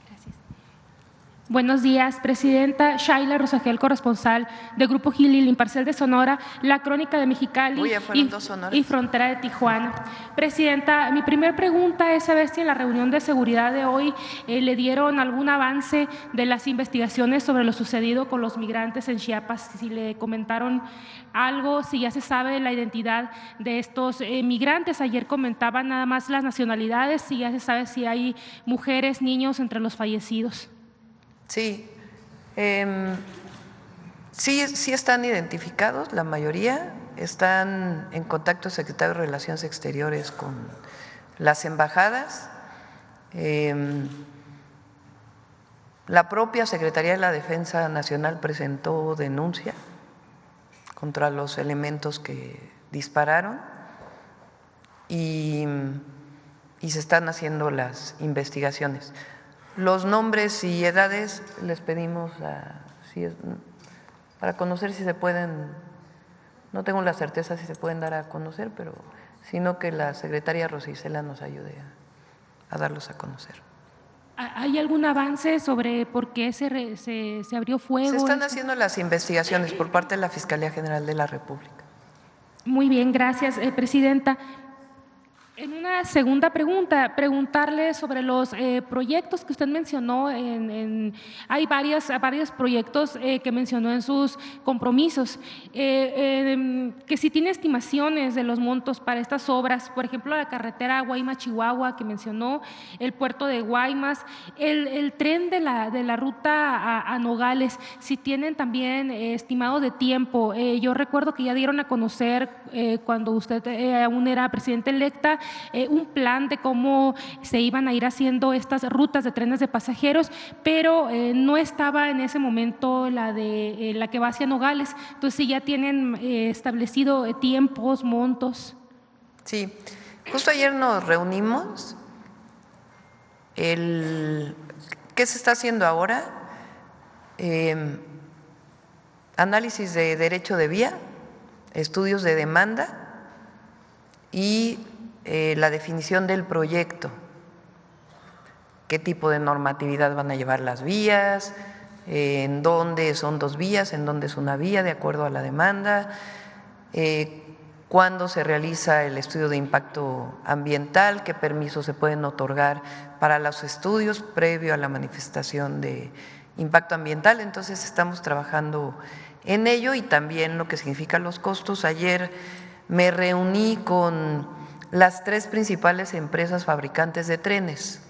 Gracias. Buenos días, presidenta. Shaila Rosagel, corresponsal de Grupo Gilil, Imparcial de Sonora, La Crónica de Mexicali y Frontera de Tijuana. Presidenta, mi primera pregunta es saber si en la reunión de seguridad de hoy le dieron algún avance de las investigaciones sobre lo sucedido con los migrantes en Chiapas, si le comentaron algo, si ya se sabe de la identidad de estos migrantes. Ayer comentaban nada más las nacionalidades, si ya se sabe si hay mujeres, niños entre los fallecidos. Sí, sí están identificados, la mayoría están en contacto el secretario de Relaciones Exteriores con las embajadas La propia Secretaría de la Defensa Nacional presentó denuncia contra los elementos que dispararon y se están haciendo las investigaciones. Los nombres y edades les pedimos para conocer si se pueden, no tengo la certeza si se pueden dar a conocer, pero sino que la secretaria Rosicela nos ayude a darlos a conocer. ¿Hay algún avance sobre por qué se abrió fuego? Se están haciendo las investigaciones por parte de la Fiscalía General de la República. Muy bien, gracias, Presidenta. En una segunda pregunta, preguntarle sobre los proyectos que usted mencionó. Hay varios proyectos que mencionó en sus compromisos, que si tiene estimaciones de los montos para estas obras, por ejemplo, la carretera Guaymas-Chihuahua que mencionó, el puerto de Guaymas, el tren de la ruta a Nogales, si tienen también estimado de tiempo. Yo recuerdo que ya dieron a conocer cuando usted aún era presidenta electa, un plan de cómo se iban a ir haciendo estas rutas de trenes de pasajeros, pero no estaba en ese momento la que va hacia Nogales. Entonces, si ya tienen establecido tiempos, montos. Sí, justo ayer nos reunimos. ¿Qué se está haciendo ahora? Análisis de derecho de vía, estudios de demanda y la definición del proyecto, qué tipo de normatividad van a llevar las vías, en dónde son 2 vías, en dónde es una vía, de acuerdo a la demanda, cuándo se realiza el estudio de impacto ambiental, qué permisos se pueden otorgar para los estudios previo a la manifestación de impacto ambiental. Entonces estamos trabajando en ello y también lo que significan los costos. Ayer me reuní con las 3 principales empresas fabricantes de trenes,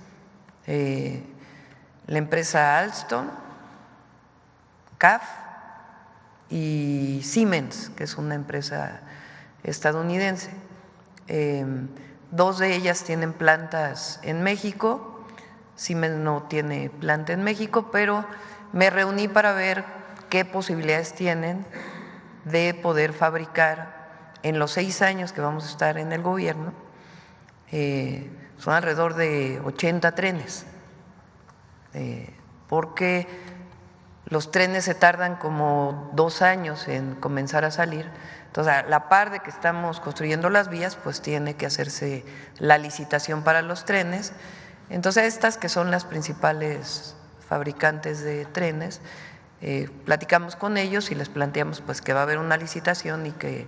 la empresa Alstom, CAF y Siemens, que es una empresa estadounidense. 2 de ellas tienen plantas en México, Siemens no tiene planta en México, pero me reuní para ver qué posibilidades tienen de poder fabricar en los 6 años que vamos a estar en el gobierno. Son alrededor de 80 trenes, porque los trenes se tardan como 2 años en comenzar a salir. Entonces, a la par de que estamos construyendo las vías, pues tiene que hacerse la licitación para los trenes. Entonces, estas que son las principales fabricantes de trenes, platicamos con ellos y les planteamos pues que va a haber una licitación y que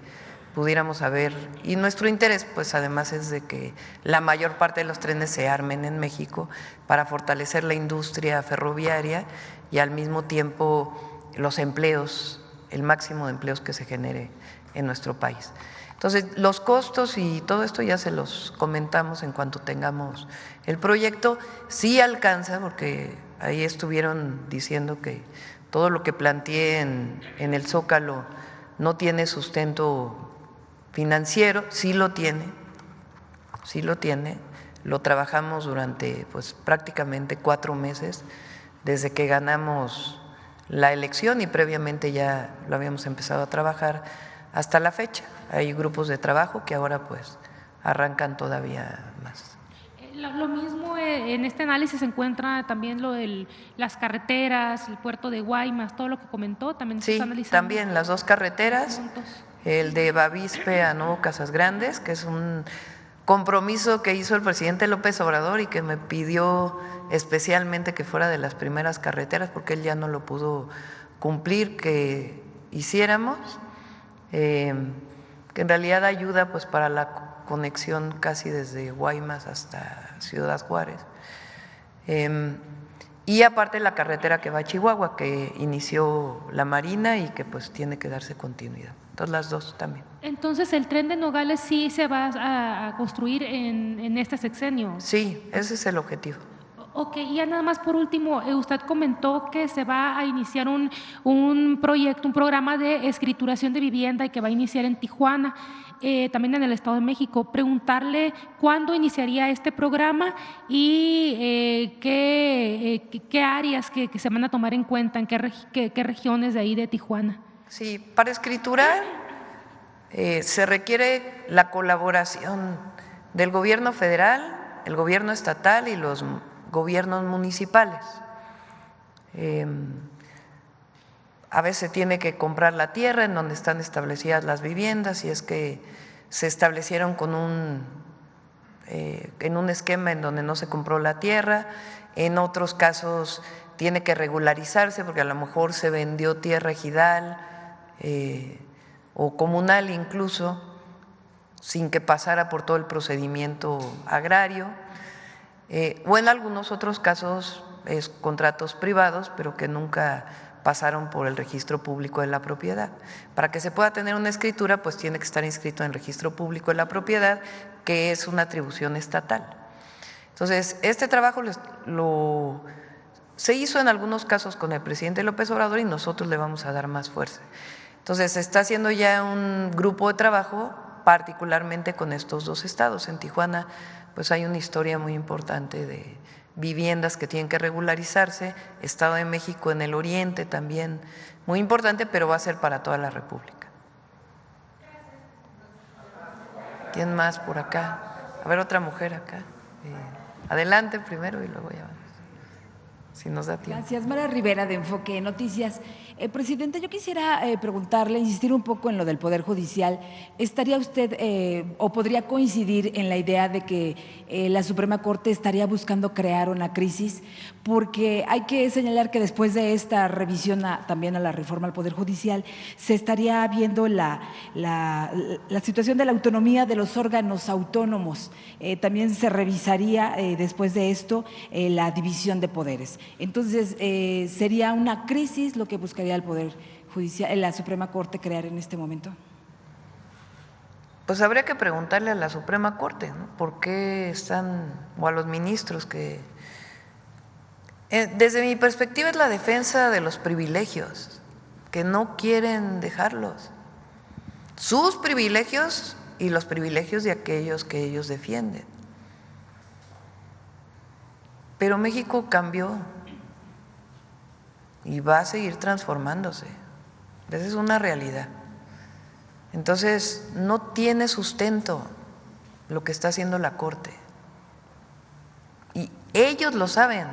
pudiéramos saber, y nuestro interés pues además es de que la mayor parte de los trenes se armen en México para fortalecer la industria ferroviaria y al mismo tiempo los empleos, el máximo de empleos que se genere en nuestro país. Entonces, los costos y todo esto ya se los comentamos en cuanto tengamos el proyecto. Sí alcanza, porque ahí estuvieron diciendo que todo lo que planteé en el Zócalo no tiene sustento financiero. Sí lo tiene, lo trabajamos durante pues prácticamente 4 meses desde que ganamos la elección y previamente ya lo habíamos empezado a trabajar hasta la fecha. Hay grupos de trabajo que ahora pues arrancan todavía más. Lo mismo en este análisis se encuentra también lo de las carreteras, el puerto de Guaymas, todo lo que comentó, también se está analizando. También las 2 carreteras, el de Bavispe a Nuevo Casas Grandes, que es un compromiso que hizo el presidente López Obrador y que me pidió especialmente que fuera de las primeras carreteras porque él ya no lo pudo cumplir, que hiciéramos, que en realidad ayuda pues para la conexión casi desde Guaymas hasta Ciudad Juárez. Y aparte la carretera que va a Chihuahua, que inició la Marina y que pues tiene que darse continuidad. Entonces las 2 también. Entonces, ¿el tren de Nogales sí se va a construir en este sexenio? Sí, ese es el objetivo. Ok, y ya nada más por último, usted comentó que se va a iniciar un proyecto, un programa de escrituración de vivienda y que va a iniciar en Tijuana, también en el Estado de México. Preguntarle cuándo iniciaría este programa y qué áreas que se van a tomar en cuenta, en qué regiones de ahí de Tijuana. Sí, para escriturar se requiere la colaboración del gobierno federal, el gobierno estatal y los gobiernos municipales. A veces tiene que comprar la tierra en donde están establecidas las viviendas, si es que se establecieron en un esquema en donde no se compró la tierra. En otros casos tiene que regularizarse porque a lo mejor se vendió tierra ejidal o comunal incluso, sin que pasara por todo el procedimiento agrario. O en algunos otros casos es contratos privados, pero que nunca pasaron por el registro público de la propiedad. Para que se pueda tener una escritura, pues tiene que estar inscrito en el registro público de la propiedad, que es una atribución estatal. Entonces, este trabajo se hizo en algunos casos con el presidente López Obrador y nosotros le vamos a dar más fuerza. Entonces, se está haciendo ya un grupo de trabajo, particularmente con estos dos estados. En Tijuana pues hay una historia muy importante de viviendas que tienen que regularizarse, Estado de México en el oriente también, muy importante, pero va a ser para toda la República. ¿Quién más por acá? A ver, otra mujer acá. Adelante primero y luego ya vamos, si nos da tiempo. Gracias, Mara Rivera de Enfoque Noticias. Presidente, yo quisiera preguntarle, insistir un poco en lo del Poder Judicial. ¿Estaría usted o podría coincidir en la idea de que la Suprema Corte estaría buscando crear una crisis? Porque hay que señalar que después de esta revisión también a la reforma al Poder Judicial, se estaría viendo la situación de la autonomía de los órganos autónomos. También se revisaría después de esto la división de poderes. Entonces, ¿sería una crisis lo que buscaría el Poder Judicial, la Suprema Corte crear en este momento? Pues habría que preguntarle a la Suprema Corte, ¿no? ¿Por qué están, o a los ministros que… Desde mi perspectiva es la defensa de los privilegios, que no quieren dejarlos. Sus privilegios y los privilegios de aquellos que ellos defienden. Pero México cambió y va a seguir transformándose. Esa es una realidad. Entonces, no tiene sustento lo que está haciendo la Corte. Y ellos lo saben.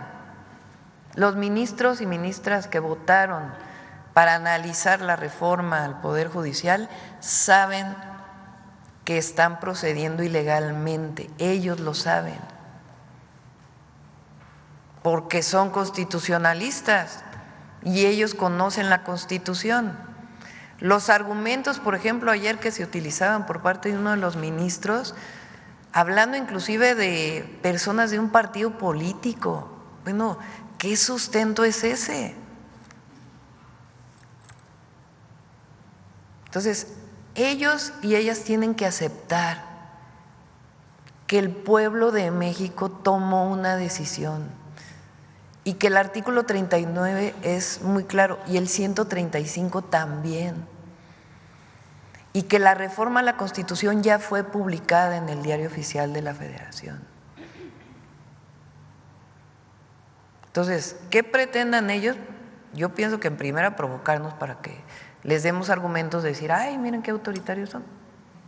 Los ministros y ministras que votaron para analizar la reforma al Poder Judicial saben que están procediendo ilegalmente. Ellos lo saben. Porque son constitucionalistas y ellos conocen la Constitución. Los argumentos, por ejemplo, ayer que se utilizaban por parte de uno de los ministros, hablando inclusive de personas de un partido político. Bueno, ¿qué sustento es ese? Entonces, ellos y ellas tienen que aceptar que el pueblo de México tomó una decisión. Y que el artículo 39 es muy claro y el 135 también. Y que la reforma a la Constitución ya fue publicada en el Diario Oficial de la Federación. Entonces, ¿qué pretendan ellos? Yo pienso que en primera provocarnos para que les demos argumentos de decir, ay, miren qué autoritarios son.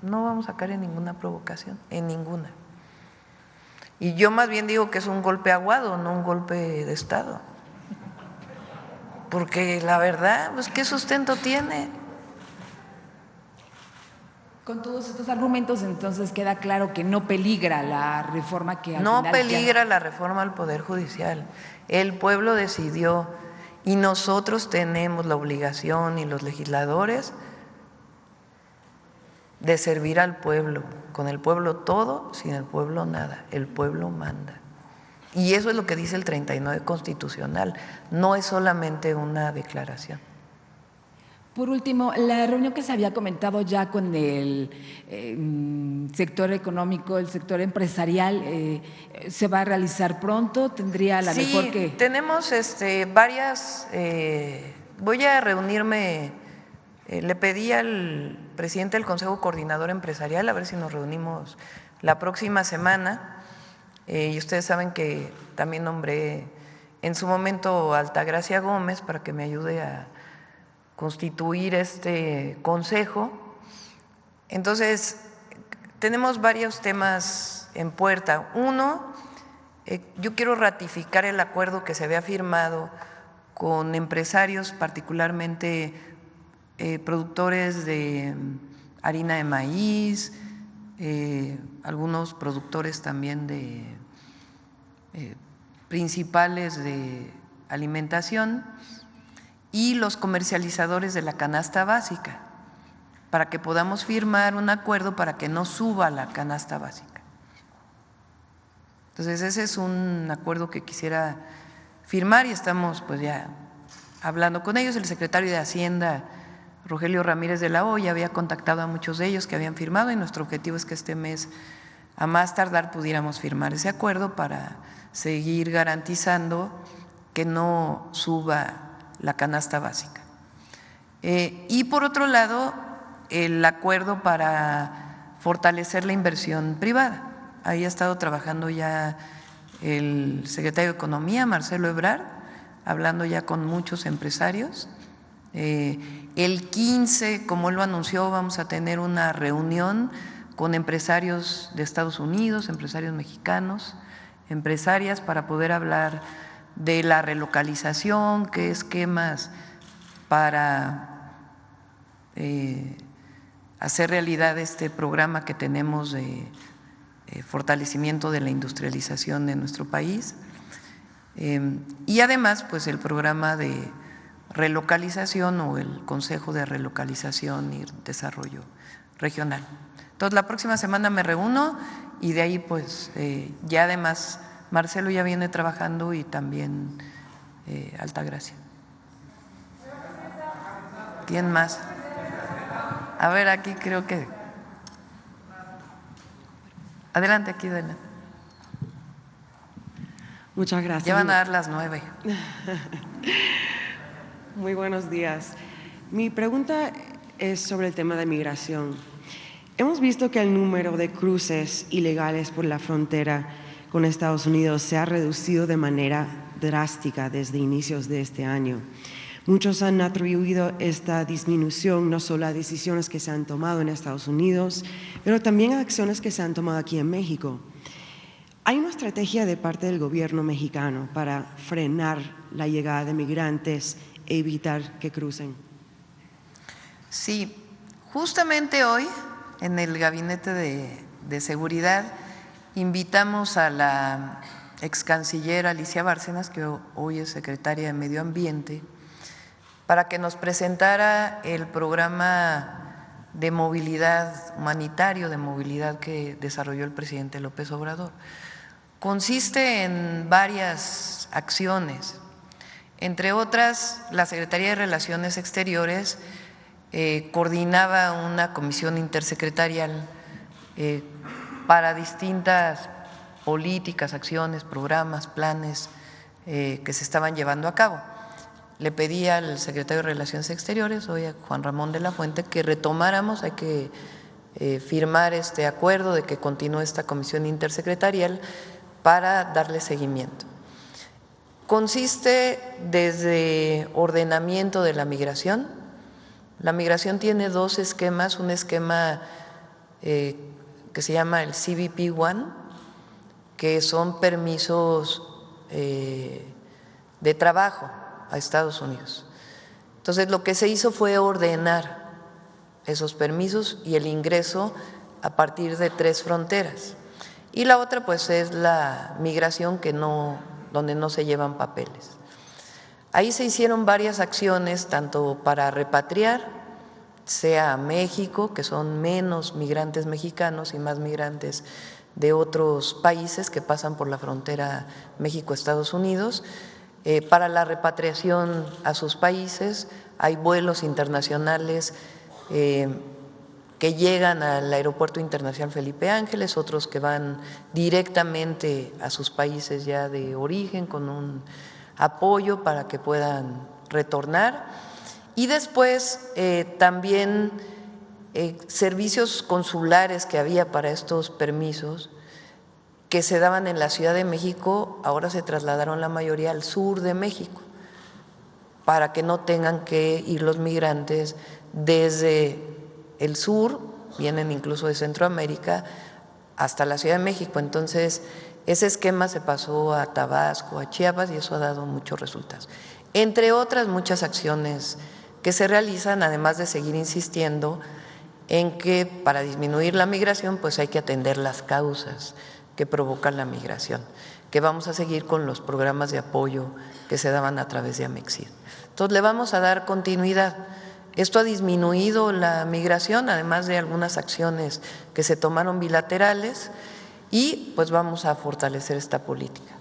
No vamos a caer en ninguna provocación, en ninguna. Y yo más bien digo que es un golpe aguado, no un golpe de Estado. Porque la verdad, pues, ¿qué sustento tiene? Con todos estos argumentos, entonces queda claro que no peligra la reforma que… No peligra la reforma al Poder Judicial. El pueblo decidió y nosotros tenemos la obligación y los legisladores de servir al pueblo, con el pueblo todo, sin el pueblo nada, el pueblo manda. Y eso es lo que dice el 39 constitucional, no es solamente una declaración. Por último, la reunión que se había comentado ya con el sector económico, el sector empresarial, ¿se va a realizar pronto? ¿Tendría la mejor que...? Sí, tenemos varias… voy a reunirme, le pedí al presidente del Consejo Coordinador Empresarial a ver si nos reunimos la próxima semana. Y ustedes saben que también nombré en su momento a Altagracia Gómez para que me ayude a constituir este consejo. Entonces, tenemos varios temas en puerta. Uno, yo quiero ratificar el acuerdo que se había firmado con empresarios, particularmente productores de harina de maíz, algunos productores también de principales de alimentación y los comercializadores de la canasta básica, para que podamos firmar un acuerdo para que no suba la canasta básica. Entonces ese es un acuerdo que quisiera firmar y estamos pues ya hablando con ellos. El secretario de Hacienda, Rogelio Ramírez de la Hoya, había contactado a muchos de ellos que habían firmado y nuestro objetivo es que este mes a más tardar pudiéramos firmar ese acuerdo para seguir garantizando que no suba la canasta básica. Y por otro lado, el acuerdo para fortalecer la inversión privada. Ahí ha estado trabajando ya el secretario de Economía, Marcelo Ebrard, hablando ya con muchos empresarios. El 15, como él lo anunció, vamos a tener una reunión con empresarios de Estados Unidos, empresarios mexicanos, empresarias, para poder hablar de la relocalización, qué esquemas para hacer realidad este programa que tenemos de fortalecimiento de la industrialización de nuestro país, y además pues el programa de relocalización o el Consejo de Relocalización y Desarrollo Regional. Entonces la próxima semana me reúno y de ahí pues ya además Marcelo ya viene trabajando y también Altagracia. ¿Quién más? A ver, aquí creo que… Adelante, aquí adelante. Muchas gracias. Ya van a dar las 9. Muy buenos días. Mi pregunta es sobre el tema de migración. Hemos visto que el número de cruces ilegales por la frontera con Estados Unidos se ha reducido de manera drástica desde inicios de este año. Muchos han atribuido esta disminución no solo a decisiones que se han tomado en Estados Unidos, pero también a acciones que se han tomado aquí en México. ¿Hay una estrategia de parte del gobierno mexicano para frenar la llegada de migrantes e evitar que crucen? Sí, justamente hoy en el Gabinete de Seguridad invitamos a la ex canciller Alicia Bárcenas, que hoy es secretaria de Medio Ambiente, para que nos presentara el programa de movilidad humanitario, de movilidad que desarrolló el presidente López Obrador. Consiste en varias acciones, entre otras, la Secretaría de Relaciones Exteriores coordinaba una comisión intersecretarial para distintas políticas, acciones, programas, planes que se estaban llevando a cabo. Le pedí al secretario de Relaciones Exteriores, hoy a Juan Ramón de la Fuente, que retomáramos, hay que firmar este acuerdo de que continúe esta comisión intersecretarial para darle seguimiento. Consiste desde ordenamiento de la migración. La migración tiene dos esquemas, un esquema que se llama el CBP-1, que son permisos de trabajo a Estados Unidos. Entonces, lo que se hizo fue ordenar esos permisos y el ingreso a partir de 3 fronteras. Y la otra, pues, es la migración donde no se llevan papeles. Ahí se hicieron varias acciones, tanto para repatriar, sea a México, que son menos migrantes mexicanos y más migrantes de otros países que pasan por la frontera México-Estados Unidos, para la repatriación a sus países, hay vuelos internacionales que llegan al Aeropuerto Internacional Felipe Ángeles, otros que van directamente a sus países ya de origen con un apoyo para que puedan retornar. Y después también servicios consulares que había para estos permisos que se daban en la Ciudad de México, ahora se trasladaron la mayoría al sur de México, para que no tengan que ir los migrantes desde el sur, vienen incluso de Centroamérica, hasta la Ciudad de México. Entonces, ese esquema se pasó a Tabasco, a Chiapas, y eso ha dado muchos resultados. Entre otras muchas acciones que se realizan, además de seguir insistiendo en que para disminuir la migración, pues hay que atender las causas que provocan la migración, que vamos a seguir con los programas de apoyo que se daban a través de Amexid. Entonces, le vamos a dar continuidad. Esto ha disminuido la migración, además de algunas acciones que se tomaron bilaterales, y pues vamos a fortalecer esta política.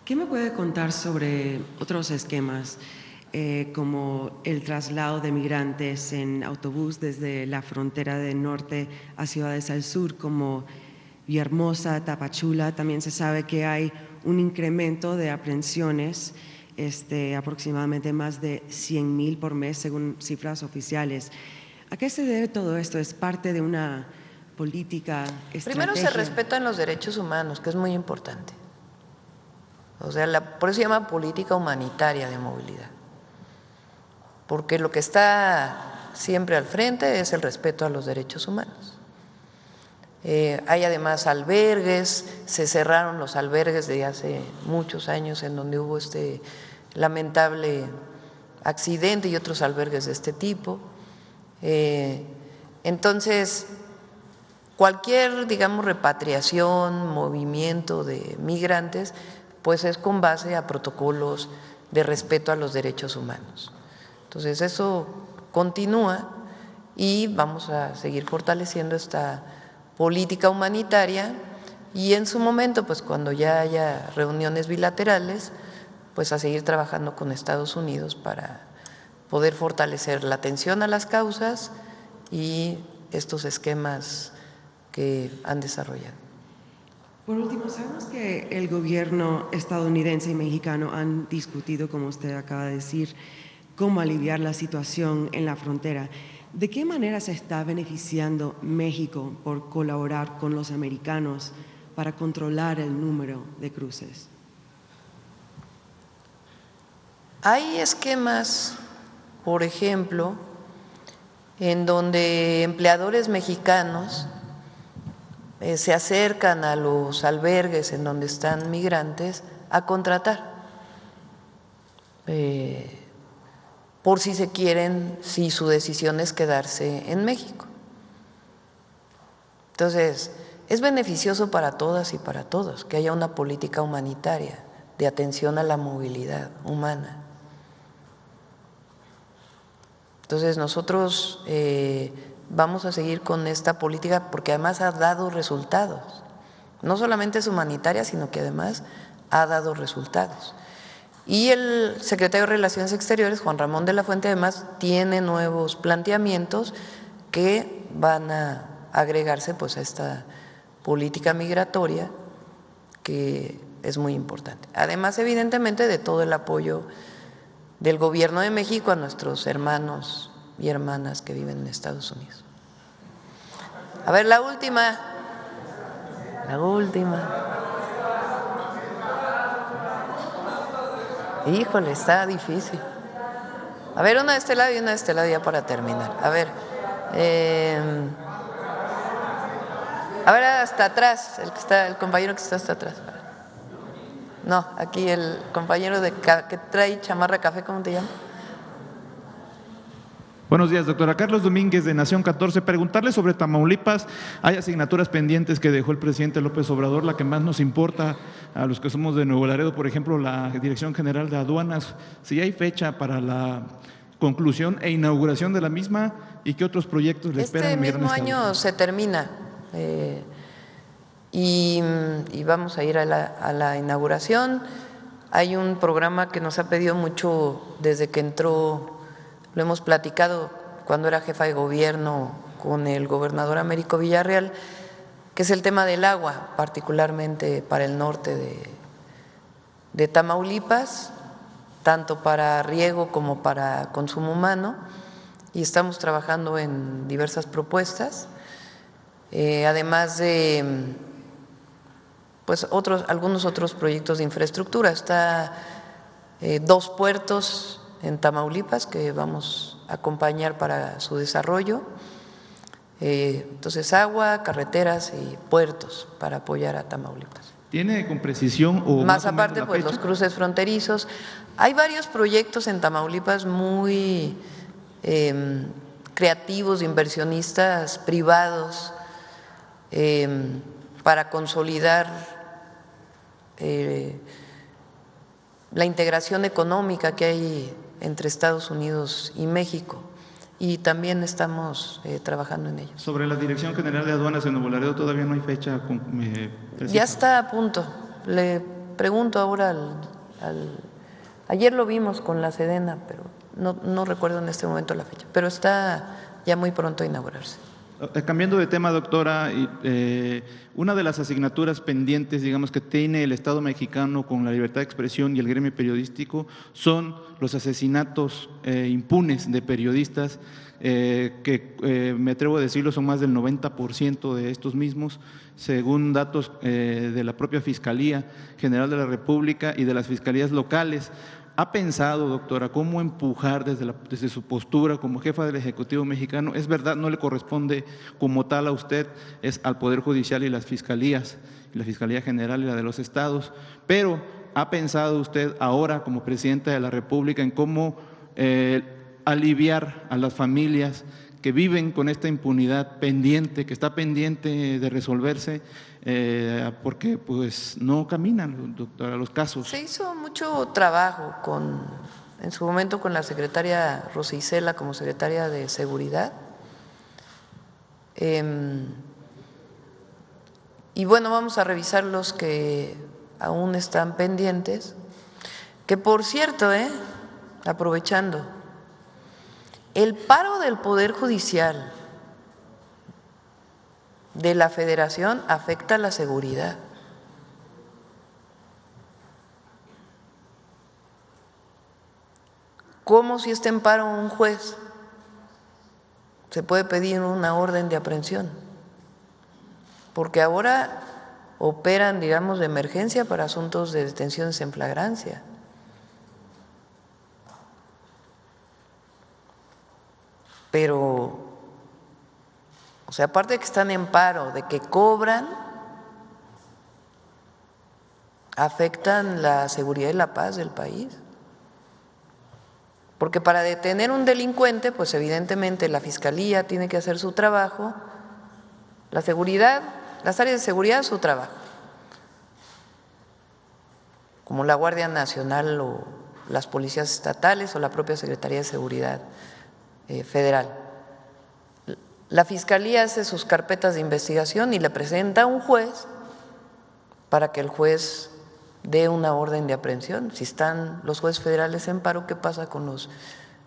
¿Qué me puede contar sobre otros esquemas, como el traslado de migrantes en autobús desde la frontera del norte a ciudades al sur, como Villahermosa, Tapachula? También se sabe que hay un incremento de aprehensiones, aproximadamente más de 100,000 por mes según cifras oficiales. ¿A qué se debe todo esto? ¿Es parte de una política, estrategia? Primero, se respetan los derechos humanos, que es muy importante. O sea, por eso se llama política humanitaria de movilidad, porque lo que está siempre al frente es el respeto a los derechos humanos. Hay además albergues, se cerraron los albergues de hace muchos años en donde hubo este lamentable accidente, y otros albergues de este tipo. Entonces, cualquier, digamos, repatriación, movimiento de migrantes, pues es con base a protocolos de respeto a los derechos humanos. Entonces, eso continúa y vamos a seguir fortaleciendo esta política humanitaria, y en su momento, pues cuando ya haya reuniones bilaterales, pues a seguir trabajando con Estados Unidos para poder fortalecer la atención a las causas y estos esquemas que han desarrollado. Por último, sabemos que el gobierno estadounidense y mexicano han discutido, como usted acaba de decir, cómo aliviar la situación en la frontera. ¿De qué manera se está beneficiando México por colaborar con los americanos para controlar el número de cruces? Hay esquemas, por ejemplo, en donde empleadores mexicanos se acercan a los albergues en donde están migrantes a contratar, por si se quieren, si su decisión es quedarse en México. Entonces, es beneficioso para todas y para todos que haya una política humanitaria de atención a la movilidad humana. Entonces, nosotros vamos a seguir con esta política porque además ha dado resultados. No solamente es humanitaria, sino que además ha dado resultados. Y el secretario de Relaciones Exteriores, Juan Ramón de la Fuente, además tiene nuevos planteamientos que van a agregarse pues a esta política migratoria, que es muy importante. Además, evidentemente, de todo el apoyo del Gobierno de México a nuestros hermanos y hermanas que viven en Estados Unidos. A ver, la última. Híjole, está difícil. A ver, una de este lado y una de este lado ya para terminar. A ver, hasta atrás, el compañero que está hasta atrás. No, aquí el compañero que trae chamarra café, ¿cómo te llamas? Buenos días, doctora. Carlos Domínguez, de Nación 14. Preguntarle sobre Tamaulipas. Hay asignaturas pendientes que dejó el presidente López Obrador. La que más nos importa a los que somos de Nuevo Laredo, por ejemplo, la Dirección General de Aduanas. Si hay fecha para la conclusión e inauguración de la misma, y qué otros proyectos le esperan. Este mismo año se termina y vamos a ir a la inauguración. Hay un programa que nos ha pedido mucho desde que entró lo hemos platicado cuando era jefa de gobierno con el gobernador Américo Villarreal, que es el tema del agua, particularmente para el norte de Tamaulipas, tanto para riego como para consumo humano, y estamos trabajando en diversas propuestas, además de pues algunos otros proyectos de infraestructura. Está 2 puertos en Tamaulipas que vamos a acompañar para su desarrollo. Entonces, agua, carreteras y puertos para apoyar a Tamaulipas. ¿Tiene con precisión o más aparte, pues los cruces fronterizos? Hay varios proyectos en Tamaulipas muy creativos de inversionistas privados para consolidar la integración económica que hay entre Estados Unidos y México, y también estamos trabajando en ello. Sobre la Dirección General de Aduanas en Nuevo Laredo, ¿todavía no hay fecha precisa? Ya está a punto. Le pregunto ahora ayer lo vimos con la Sedena, pero no recuerdo en este momento la fecha, pero está ya muy pronto a inaugurarse. Cambiando de tema, doctora, una de las asignaturas pendientes, digamos, que tiene el Estado mexicano con la libertad de expresión y el gremio periodístico son los asesinatos impunes de periodistas, que me atrevo a decirlo son más del 90% de estos mismos, según datos de la propia Fiscalía General de la República y de las fiscalías locales. ¿Ha pensado, doctora, cómo empujar desde su postura como jefa del Ejecutivo mexicano? Es verdad, no le corresponde como tal a usted, es al Poder Judicial y las fiscalías, la Fiscalía General y la de los estados, pero ¿ha pensado usted ahora como presidenta de la República en cómo aliviar a las familias que viven con esta impunidad pendiente, que está pendiente de resolverse, porque pues no caminan, doctora, los casos? Se hizo mucho trabajo en su momento con la secretaria Rosa Isela como secretaria de Seguridad. Y bueno, vamos a revisar los que aún están pendientes, que por cierto, aprovechando, el paro del Poder Judicial de la Federación afecta a la seguridad. ¿Cómo si está en paro un juez se puede pedir una orden de aprehensión? Porque ahora operan, digamos, de emergencia para asuntos de detenciones en flagrancia. Pero, o sea, aparte de que están en paro, de que cobran, afectan la seguridad y la paz del país. Porque para detener un delincuente, pues evidentemente la Fiscalía tiene que hacer su trabajo, la seguridad, las áreas de seguridad su trabajo, como la Guardia Nacional o las policías estatales o la propia Secretaría de Seguridad Federal. La Fiscalía hace sus carpetas de investigación y le presenta a un juez para que el juez dé una orden de aprehensión. Si están los jueces federales en paro, ¿qué pasa con los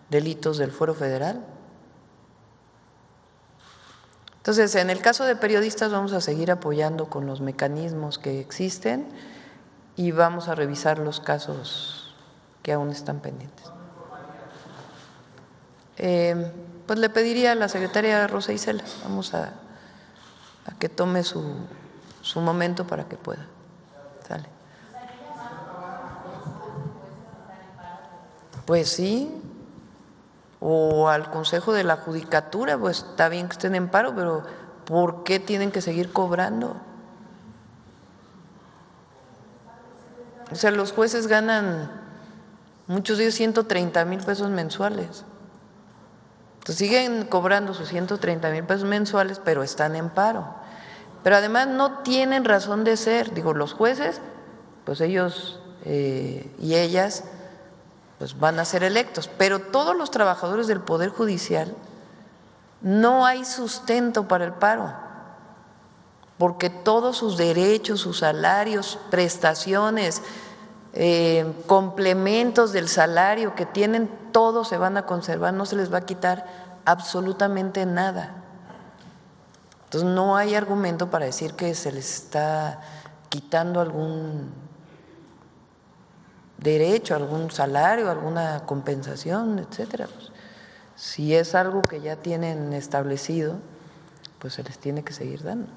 delitos del fuero federal? Entonces, en el caso de periodistas vamos a seguir apoyando con los mecanismos que existen y vamos a revisar los casos que aún están pendientes. Pues le pediría a la secretaria Rosa Isela, vamos a que tome su momento para que pueda. ¿Sale? Pues sí, o al Consejo de la Judicatura, pues está bien que estén en paro, pero ¿por qué tienen que seguir cobrando? O sea, los jueces ganan, muchos de ellos 130,000 pesos mensuales. Entonces siguen cobrando sus 130,000 pesos mensuales, pero están en paro. Pero además no tienen razón de ser. Digo, los jueces, pues ellos y ellas pues van a ser electos, pero todos los trabajadores del Poder Judicial no hay sustento para el paro, porque todos sus derechos, sus salarios, prestaciones, complementos del salario que tienen, todos se van a conservar, no se les va a quitar absolutamente nada. Entonces no hay argumento para decir que se les está quitando algún derecho, algún salario, alguna compensación, etcétera. Pues, si es algo que ya tienen establecido, pues se les tiene que seguir dando.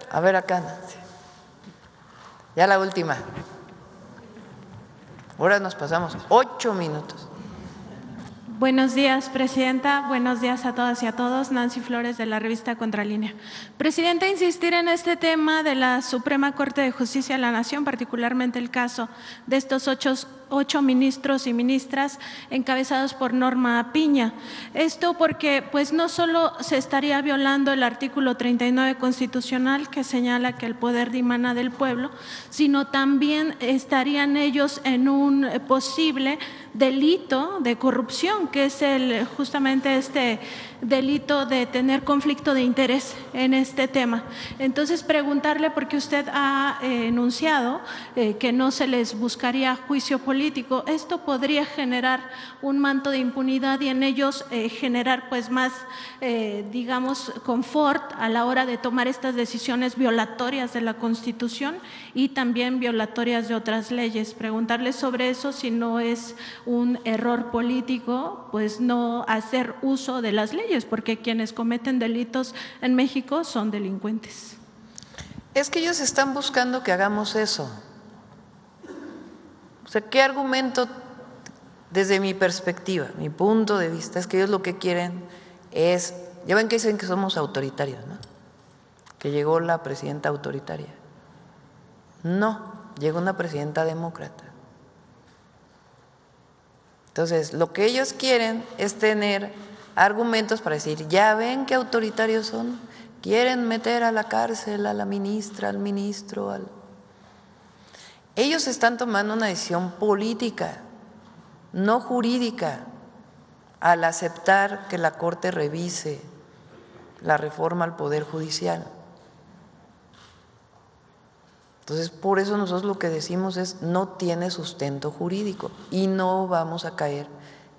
A ver acá, ya la última. Ahora nos pasamos 8 minutos. Buenos días, Presidenta. Buenos días a todas y a todos. Nancy Flores, de la revista Contralínea. Presidenta, insistir en este tema de la Suprema Corte de Justicia de la Nación, particularmente el caso de estos ocho ministros y ministras encabezados por Norma Piña. Esto porque pues no solo se estaría violando el artículo 39 constitucional que señala que el poder dimana del pueblo, sino también estarían ellos en un posible delito de corrupción, que es justamente este delito de tener conflicto de interés en este tema. Entonces, preguntarle, porque usted ha enunciado que no se les buscaría juicio político, esto podría generar un manto de impunidad y en ellos generar pues más, digamos, confort a la hora de tomar estas decisiones violatorias de la Constitución y también violatorias de otras leyes. Preguntarle sobre eso, si no es un error político, pues no hacer uso de las leyes, porque quienes cometen delitos en México son delincuentes. Es que ellos están buscando que hagamos eso. O sea, ¿qué argumento, desde mi perspectiva, mi punto de vista, es que ellos lo que quieren es, ya ven que dicen que somos autoritarios, ¿no? Que llegó la presidenta autoritaria. No, llegó una presidenta demócrata. Entonces, lo que ellos quieren es tener argumentos para decir, ya ven qué autoritarios son, quieren meter a la cárcel a la ministra, al ministro, Ellos están tomando una decisión política, no jurídica, al aceptar que la Corte revise la reforma al Poder Judicial. Entonces, por eso nosotros lo que decimos es, no tiene sustento jurídico y no vamos a caer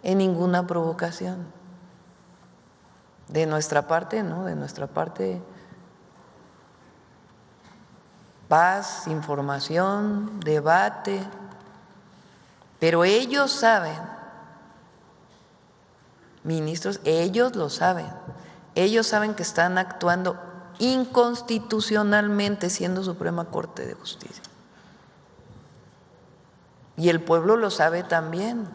en ninguna provocación. De nuestra parte, ¿no? De nuestra parte, paz, información, debate, pero ellos saben, ministros, ellos lo saben, ellos saben que están actuando inconstitucionalmente siendo Suprema Corte de Justicia. Y el pueblo lo sabe también.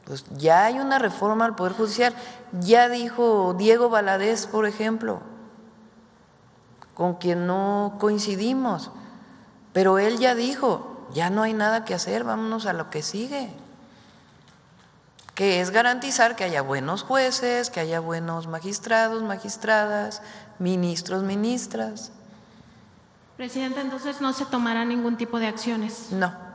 Pues ya hay una reforma al Poder Judicial, ya dijo Diego Valadez, por ejemplo, con quien no coincidimos, pero él ya dijo, ya no hay nada que hacer, vámonos a lo que sigue, que es garantizar que haya buenos jueces, que haya buenos magistrados, magistradas, ministros, ministras. Presidenta, entonces no se tomará ningún tipo de acciones. No.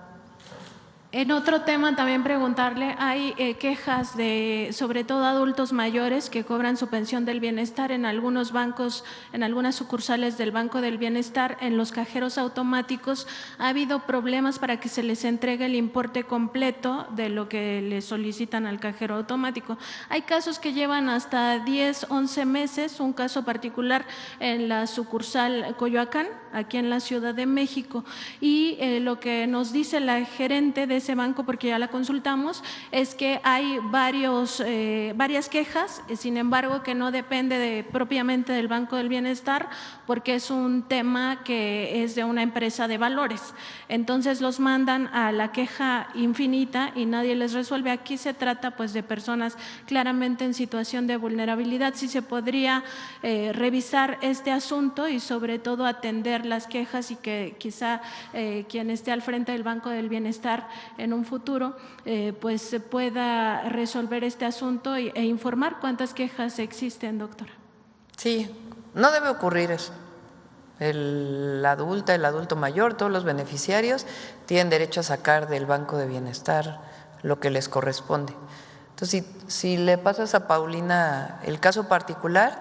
En otro tema también preguntarle, hay quejas de sobre todo adultos mayores que cobran su pensión del bienestar en algunos bancos, en algunas sucursales del Banco del Bienestar, en los cajeros automáticos ha habido problemas para que se les entregue el importe completo de lo que le solicitan al cajero automático. Hay casos que llevan hasta 10, 11 meses, un caso particular en la sucursal Coyoacán, aquí en la Ciudad de México, y lo que nos dice la gerente de ese banco, porque ya la consultamos, es que hay varias quejas, sin embargo que no depende propiamente del Banco del Bienestar, porque es un tema que es de una empresa de valores. Entonces los mandan a la queja infinita y nadie les resuelve. Aquí se trata pues de personas claramente en situación de vulnerabilidad. Si se podría revisar este asunto y sobre todo atender las quejas y que quizá quien esté al frente del Banco del Bienestar en un futuro pues se pueda resolver este asunto e informar cuántas quejas existen, doctora. Sí, no debe ocurrir eso. El adulto mayor, todos los beneficiarios tienen derecho a sacar del Banco de Bienestar lo que les corresponde. Entonces, si le pasas a Paulina el caso particular,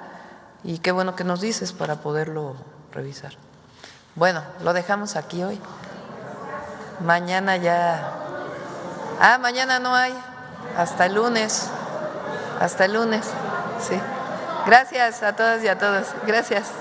y qué bueno que nos dices para poderlo revisar. Bueno, lo dejamos aquí hoy. Mañana ya. Mañana no hay. Hasta el lunes. Hasta el lunes. Sí. Gracias a todas y a todos. Gracias.